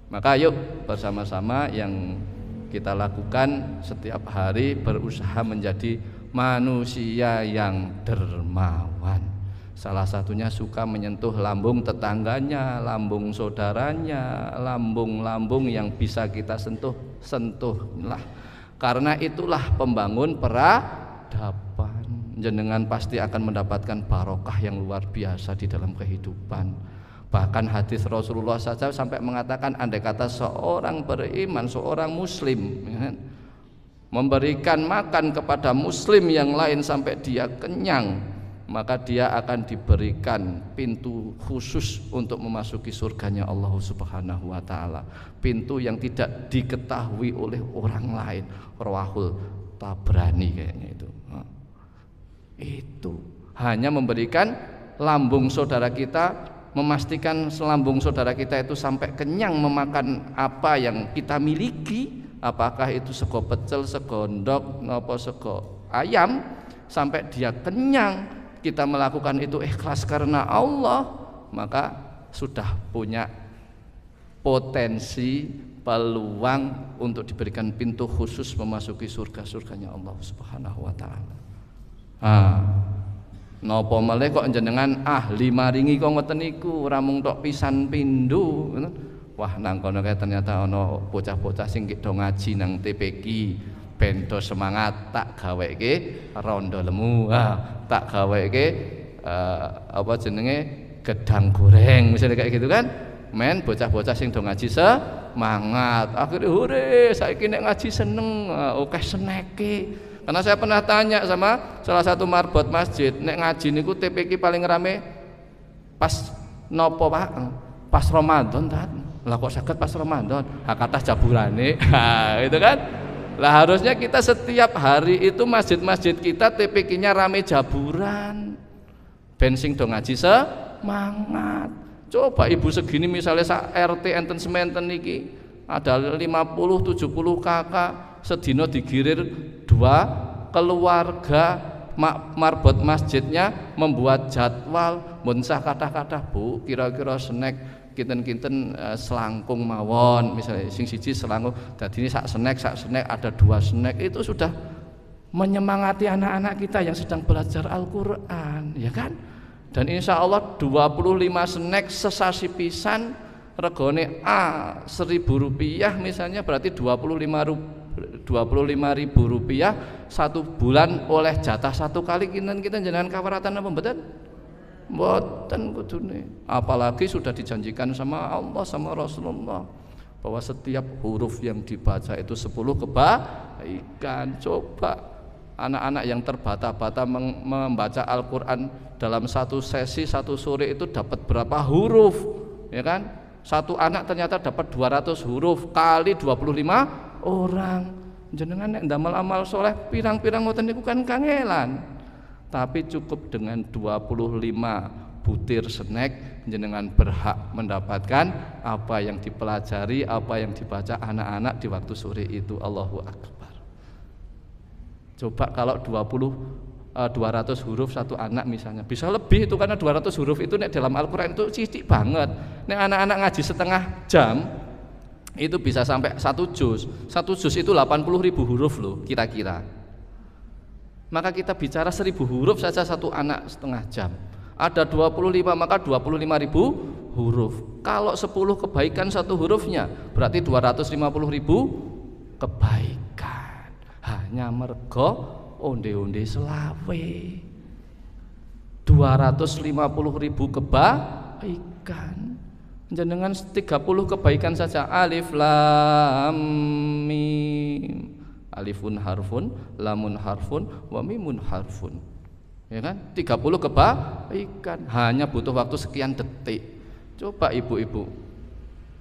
Maka yuk bersama-sama yang kita lakukan setiap hari berusaha menjadi manusia yang dermawan. Salah satunya suka menyentuh lambung tetangganya, lambung saudaranya, lambung-lambung yang bisa kita sentuhlah. Karena itulah pembangun peradaban. Jenengan pasti akan mendapatkan barokah yang luar biasa di dalam kehidupan. Bahkan hadis Rasulullah saja sampai mengatakan andai kata seorang beriman, seorang muslim memberikan makan kepada muslim yang lain sampai dia kenyang, maka dia akan diberikan pintu khusus untuk memasuki surganya Allah Subhanahu wa taala. Pintu yang tidak diketahui oleh orang lain. Rawahul Tabrani kayaknya itu. Itu hanya memberikan lambung saudara kita, memastikan lambung saudara kita itu sampai kenyang memakan apa yang kita miliki, apakah itu sego pecel, sego ndok, napa sego ayam, sampai dia kenyang. Kita melakukan itu ikhlas karena Allah, maka sudah punya potensi peluang untuk diberikan pintu khusus memasuki surga-surganya Allah Subhanahu wa taala. Napa malih kok jenengan ahli maringi kok ngoten niku, ora mung tok pisan pindho. Wah, nang kono kae ternyata ana bocah-bocah sing do ngaji nang TPQ. Bento semangat tak gaweke rondo lemu, tak gaweke apa jenenge gedang goreng misalnya kayak gitu kan. Men bocah-bocah sing do ngaji semangat, akhirnya hore saiki nek ngaji seneng, akeh seneke. Karena saya pernah tanya sama salah satu marbot masjid, nek ngaji niku TPQ paling rame pas nopo Pak? Pas Ramadan ta. Lah kok saged pas Ramadan? Kathah jaburane. Itu kan. Lah harusnya kita setiap hari itu masjid-masjid kita TPQ-nya rame jaburan. Ben sing do ngaji semangat. Coba ibu segini misalnya sak RT enten sementen niki ada 50-70 kakak sedina digirir 2 keluarga. Marbot masjidnya membuat jadwal mensah kata-kata Bu kira-kira snack kinten-kinten selangkung mawon misalnya sing siji selangkung dadi ini sak snack ada 2 snack. Itu sudah menyemangati anak-anak kita yang sedang belajar Al-Qur'an, ya kan? Dan insya Allah 25 snack sesasi pisan regone Rp1.000 misalnya berarti Rp25.000 satu bulan oleh jatah satu kali kinten-kinten jenengan kawaratan apa mboten? Mboten kudune. Apalagi sudah dijanjikan sama Allah sama Rasulullah bahwa setiap huruf yang dibaca itu 10 kebaikan. Coba anak-anak yang terbata-bata membaca Al-Qur'an dalam satu sesi satu sore itu dapat berapa huruf, ya kan? Satu anak ternyata dapat 200 huruf kali 25 orang. Jenengan nek ndamel amal soleh pirang-pirang ngoten niku kan kangelan. Tapi cukup dengan 25 butir snack jenengan berhak mendapatkan apa yang dipelajari, apa yang dibaca anak-anak di waktu sore itu. Allahu Akbar. Coba kalau 200 huruf satu anak misalnya, bisa lebih itu karena 200 huruf itu nek dalam Al-Qur'an itu sithik banget. Nek anak-anak ngaji setengah jam itu bisa sampai 1 juz. 1 juz itu 80.000 huruf loh kira-kira. maka kita bicara 1000 huruf saja satu anak setengah jam. Ada 25 maka 25.000 huruf. Kalau 10 kebaikan satu hurufnya berarti 250.000 kebaikan. Hanya mergo onde-onde selawe. 250.000 kebaikan. Jenengan 30 kebaikan saja. Alif lam mim. Alifun harfun, lamun harfun, wa mimun harfun. Ya kan? 30 kebaikan hanya butuh waktu sekian detik. Coba ibu-ibu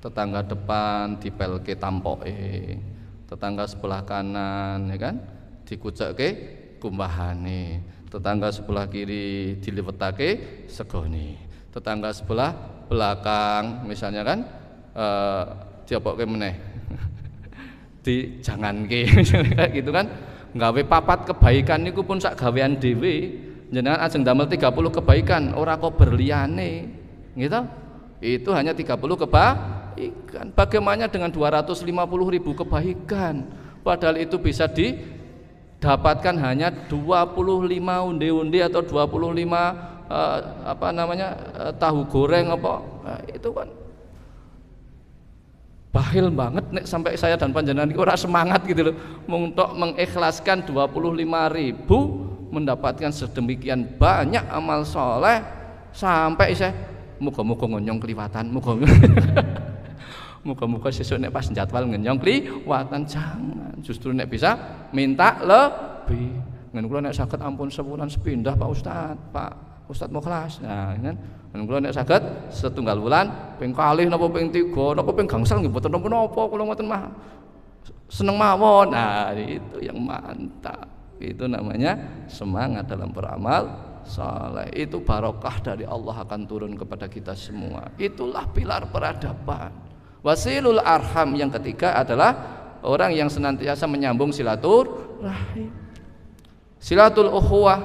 tetangga depan dipelke tampoke, tetangga sebelah kanan ya kan dikucake kumbahane, tetangga sebelah kiri diliwetake segone, tetangga sebelah belakang misalnya kan diopoke meneh di janganke kayak gitu kan. Gawe papat kebaikan niku pun sak gawean dhewe. Jenengan ajeng damel 30 kebaikan ora kok berliane gitu. Itu hanya 30 kebaikan. Bagaimana dengan 250.000 kebaikan? Padahal itu bisa didapatkan hanya 25 unde-unde atau 25 tahu goreng apa. Nah, itu kan bahil banget nek sampai saya dan panjenengan ora semangat gitu loh untuk mengikhlaskan 25.000 mendapatkan sedemikian banyak amal soleh sampai saya muga-muga ngonyong kliwatan muga-muga sesuk nek pas jadwal ngenyong kliwatan. Jangan, justru nek bisa minta lebih. Ngen kula nek saged ampun sebulan sepindah Pak Ustadz Mukhlas. Nah, kan ngen kula nek saged setunggal wulan ping kalih napa ping 3 napa ping gangsal nggih mboten napa-napa, kula mboten mah seneng mawon. Nah, itu yang mantap. Itu namanya semangat dalam beramal saleh. Itu barokah dari Allah akan turun kepada kita semua. Itulah pilar peradaban. Wasilul arham yang ketiga adalah orang yang senantiasa menyambung silaturahim. Silatul ukhuwah,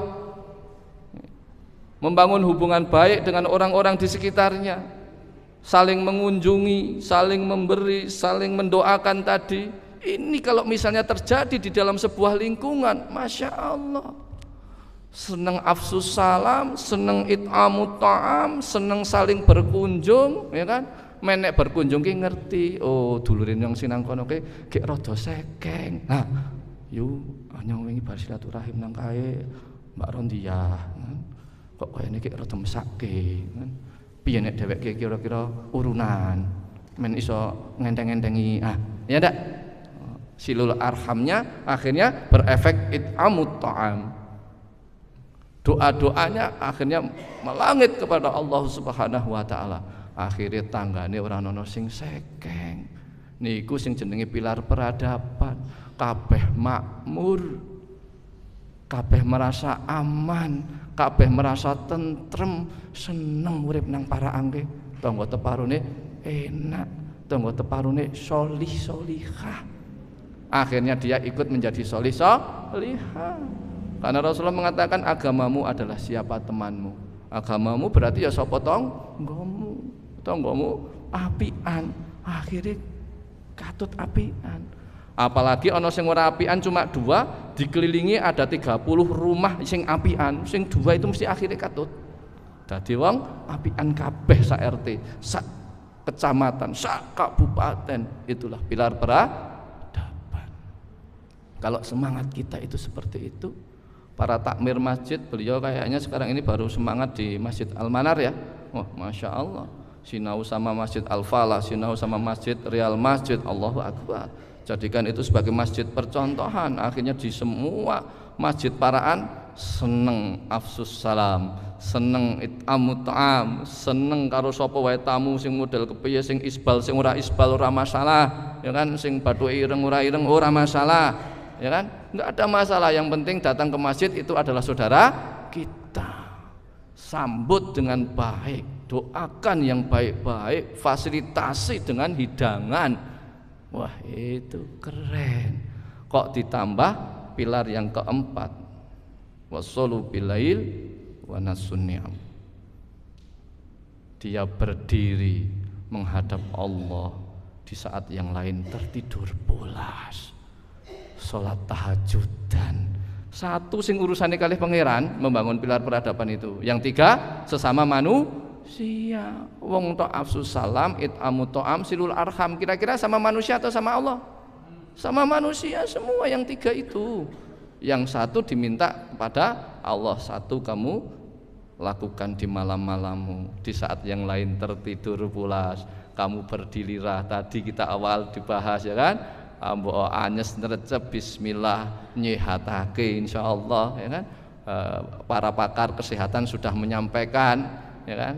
membangun hubungan baik dengan orang-orang di sekitarnya, saling mengunjungi, saling memberi, saling mendoakan tadi. Ini kalau misalnya terjadi di dalam sebuah lingkungan, Masya Allah, senang afsus salam, senang it'amut ta'am, senang saling berkunjung, ya kan? Menek berkunjung ki ngerti, oh dulurin yang sinang kono ki gek rada sekeng. Nah, yu nyong wingi bar silaturahim nang kae Mbak Rondiah, kan? Kok kaya niki rada mesake, kan? Piye nek dheweke kira-kira urunan men iso ngenteng-entengi. Ah, ya ndak? Silul arhamnya akhirnya berefek it'amut ta'am. Doa-doanya akhirnya melangit kepada Allah Subhanahu wa taala. Akhirnya tanggane ora ana sing sekeng. Niku sing jenenge pilar peradaban. Kabeh makmur, kabeh merasa aman, kabeh merasa tentrem, seneng urip nang paraangke. Tangga teparune enak, tangga teparune sholih sholihah. Akhirnya dia ikut menjadi sholih sholihah. Karena Rasulullah mengatakan agamamu adalah siapa temanmu. Agamamu berarti ya sapa tanggamu apian. Akhirnya katut apian. Apalagi ana sing ora apian cuma 2, dikelilingi ada 30 rumah sing apian, sing 2 itu mesti akhirnya katut. Dadi wong apian kabeh sak RT, sak kecamatan, sak kabupaten. Itulah pilar peradaban. Kalau semangat kita itu seperti itu, para takmir masjid, beliau kayaknya sekarang ini baru semangat di Masjid Al-Manar ya. Wah, Masya Allah, sinau sama Masjid Al-Falah, sinau sama Masjid Real Masjid, Allahu Akbar. Jadikan itu sebagai masjid percontohan. Akhirnya di semua masjid paraan seneng afsus salam, seneng it'amut ta'am, seneng karo sapa wae tamu sing model kepiye, sing isbal sing ora isbal ora masalah, ya kan, sing bathuke ireng ora ireng ora masalah. Ya kan, nggak ada masalah. Yang penting datang ke masjid itu adalah saudara kita. Sambut dengan baik, doakan yang baik-baik, fasilitasi dengan hidangan. Wah, itu keren. Kok ditambah pilar yang keempat, wasolu bilail wa nasunniam. Dia berdiri menghadap Allah di saat yang lain tertidur pulas, sholat tahajudan, Satu sing urusane kalih pangeran membangun pilar peradaban itu. Yang tiga sesama manusia. Wong tok afsus salam, it'amu to'am, silul arham. Kira-kira sama manusia atau sama Allah? Sama manusia semua yang tiga itu. Yang satu diminta kepada Allah, satu kamu lakukan di malam-malammu, di saat yang lain tertidur pulas, kamu berdilirah. Tadi kita awal dibahas ya kan, mbok anyes nrecep bismillah nyihatake insyaallah ya kan. Para pakar kesehatan sudah menyampaikan ya kan,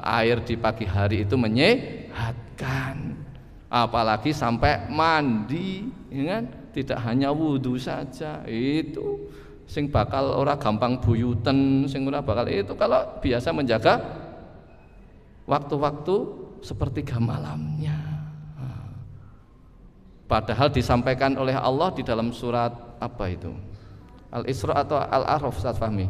air di pagi hari itu menyehatkan, apalagi sampai mandi ya kan, tidak hanya wudhu saja. Itu sing bakal ora gampang buyuten, sing ora bakal itu kalau biasa menjaga waktu-waktu sepertiga malamnya. Padahal disampaikan oleh Allah di dalam surat apa itu? Al-Isra atau Al-A'raf, Ustaz Fahmi?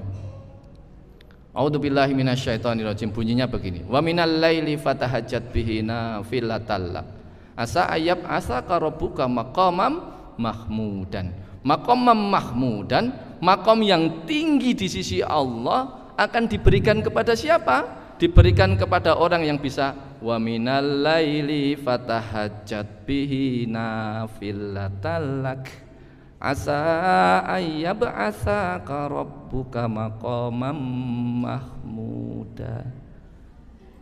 A'udzubillahi minasyaitonirrajim. Bunyinya begini. Wa minal laili fatahajjat bihi nafilatan lak. Asa ayyab asa rabbuka maqamam mahmudan. Maqamam mahmudan, maqam yang tinggi di sisi Allah akan diberikan kepada siapa? Diberikan kepada orang yang bisa wa minal laili fatahajjat bihi nafilatan lak. Asa ayyab'atsaka rabbuka maqamam mahmuda.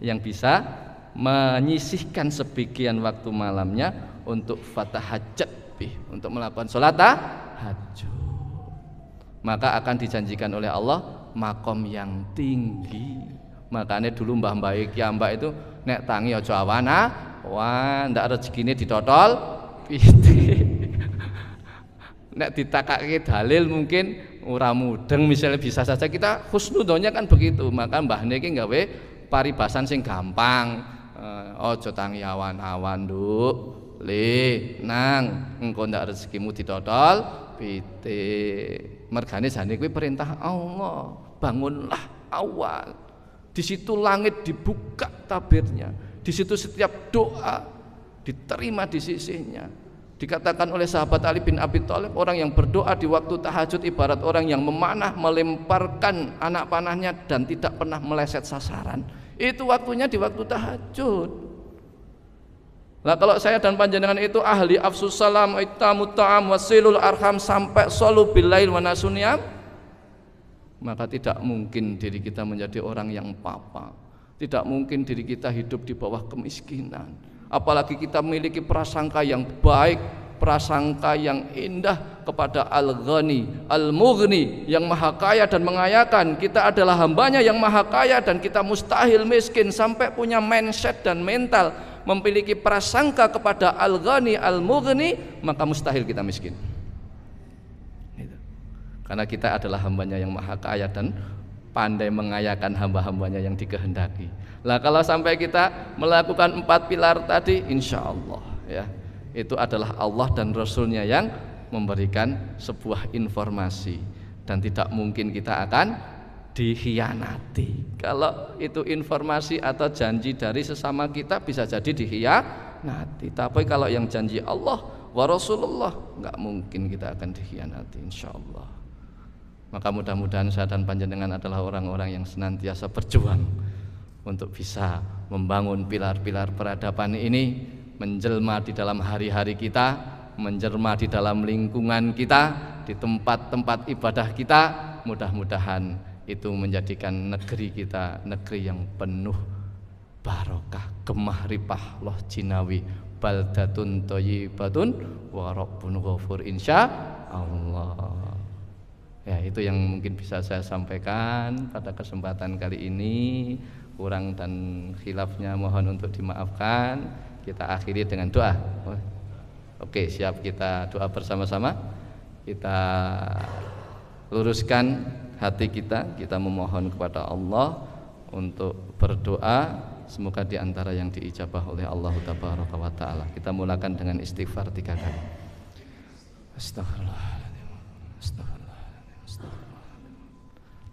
Yang bisa menyisihkan sebagian waktu malamnya untuk fatahajjat bih, untuk melakukan salat tahajud. Maka akan dijanjikan oleh Allah makom yang tinggi. Makanya dulu mbah-mbah kiambak itu nek tangi aja awana, wah ndak rezekine ditotol pitik. Nek ditakake dalil mungkin ora mudeng, misalnya bisa saja kita husnudzonnya kan begitu. Maka mbah niki gawe paribasan sing gampang. Aja tangi awan-awan, Nduk. Le, nang engko ndak rezekimu ditotol pitik. Mergane jane kuwi perintah Allah. Bangunlah awal. Di situ langit dibuka tabirnya. Di situ setiap doa diterima di sisinya. Dikatakan oleh sahabat Ali bin Abi Thalib, orang yang berdoa di waktu tahajud ibarat orang yang memanah, melemparkan anak panahnya dan tidak pernah meleset sasaran. Itu waktunya di waktu tahajud. Lah kalau saya dan panjenengan itu ahli afsus salam, itamu ta'am, wasilul arham sampai sholu billail wa nasuniyam, maka tidak mungkin diri kita menjadi orang yang papa. Tidak mungkin diri kita hidup di bawah kemiskinan. Apalagi kita memiliki prasangka yang baik, prasangka yang indah kepada Al-Ghani, Al-Mughni, yang maha kaya dan mengayakan. Kita adalah hambanya yang maha kaya dan kita mustahil miskin. Sampai punya mindset dan mental memiliki prasangka kepada Al-Ghani, Al-Mughni, maka mustahil kita miskin. Karena kita adalah hambanya yang maha kaya dan pandai mengayakan hamba-hambanya yang dikehendaki. Lah kalau sampai kita melakukan 4 pilar tadi, insya Allah ya, itu adalah Allah dan Rasulnya yang memberikan sebuah informasi, dan tidak mungkin kita akan dikhianati. Kalau itu informasi atau janji dari sesama kita bisa jadi dikhianati. Tapi kalau yang janji Allah wa Rasulullah, nggak mungkin kita akan dikhianati, insya Allah. Maka mudah-mudahan saya dan panjenengan adalah orang-orang yang senantiasa berjuang untuk bisa membangun pilar-pilar peradaban ini, menjelma di dalam hari-hari kita, menjelma di dalam lingkungan kita, di tempat-tempat ibadah kita. Mudah-mudahan itu menjadikan negeri kita negeri yang penuh barokah, gemah ripah loh jinawi, baldatun thayyibatun wa rabbun ghafur insya Allah. Ya, itu yang mungkin bisa saya sampaikan pada kesempatan kali ini. Kurang dan khilafnya mohon untuk dimaafkan. Kita akhiri dengan doa. Oke, siap, kita doa bersama-sama. Kita luruskan hati kita, kita memohon kepada Allah untuk berdoa. Semoga di antara yang diijabah oleh Allah Tabaraka wa Ta'ala. Kita mulakan dengan istighfar 3 kali. Astagfirullah. Astagfirullah.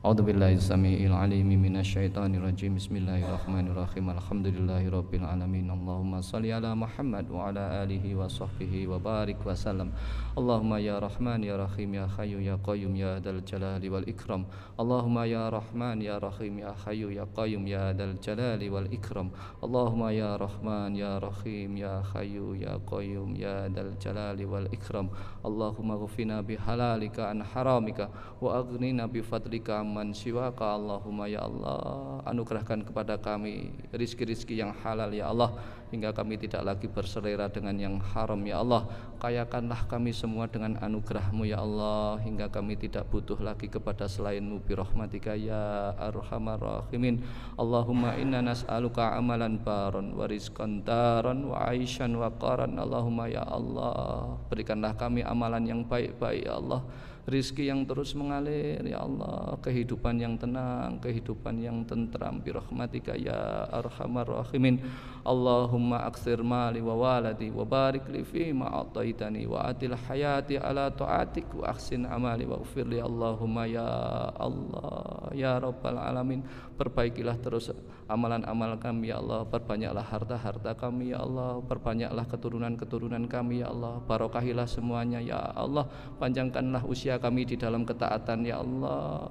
A'udzu billahi samii'il 'aliim minasyaitonir rajiim. Bismillahirrahmanirrahim. Alhamdulillahirabbil alamin. Allahumma shalli ala Muhammad wa ala alihi wa sahbihi wa barik wa sallam. Allahumma ya Rahman ya Rahim ya Hayyu ya Qayyum ya dzal jalali wal ikram. Allahumma ya Rahman ya Rahim ya Hayyu ya Qayyum ya dzal jalali wal ikram. Allahumma ya Rahman ya Rahim ya Hayyu ya Qayyum ya dzal jalali wal ikram. Allahumma ghfina bi halalika an haramika wa aghnina bi fadlika man siwaka. Allahumma ya Allah, anugerahkan kepada kami rizki-rizki yang halal ya Allah, hingga kami tidak lagi berselera dengan yang haram ya Allah. Kayakanlah kami semua dengan anugerahmu ya Allah, hingga kami tidak butuh lagi kepada selainmu birahmatika ya arhamar rahimin. Allahumma inna nas'aluka amalan baron wa rizqan daron wa aishan wa qaran. Allahumma ya Allah, berikanlah kami amalan yang baik-baik ya Allah, rizki yang terus mengalir ya Allah, kehidupan yang tenang, kehidupan yang tentram birahmatika ya arhamar rahimin. Allahumma aksir mali wa waladi wa barik li fi ma ataitani wa atil hayati ala taatik wa ahsin amali wa ghfirli. Allahumma ya Allah ya rabbal alamin, perbaikilah terus amalan-amal kami ya Allah, perbanyaklah harta-harta kami ya Allah, perbanyaklah keturunan-keturunan kami ya Allah, barokahilah semuanya ya Allah, panjangkanlah usia kami di dalam ketaatan ya Allah,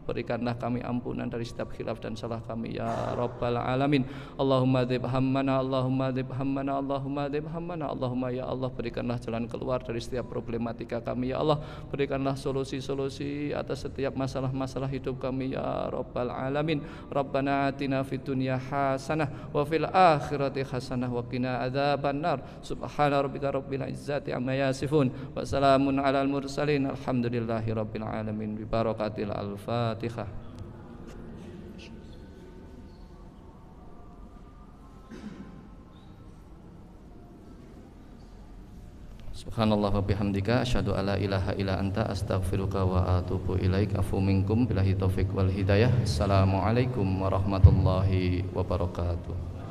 berikanlah kami ampunan dari setiap khilaf dan salah kami ya rabbal alamin. Allahumma dzib hammana, Allahumma dzib hammana, Allahumma dzib hammana. Allahumma ya Allah, berikanlah jalan keluar dari setiap problematika kami ya Allah, berikanlah solusi-solusi atas setiap masalah-masalah hidup kami ya rabbal alamin. Rabbana atina fid dunya hasanah wa fil akhirati hasanah wa qina adzabannar. Subhana rabbika rabbil izzati amma yasifun wa salamun alal mursalin. Alhamdulillahi rabbil alamin. Bi barakatil al-Fatihah. Subhanallah wa bihamdika asyhadu alla ilaha illa anta astaghfiruka wa atubu ilaik. Afu minkum billahi taufik wal hidayah. Assalamualaikum warahmatullahi wabarakatuh.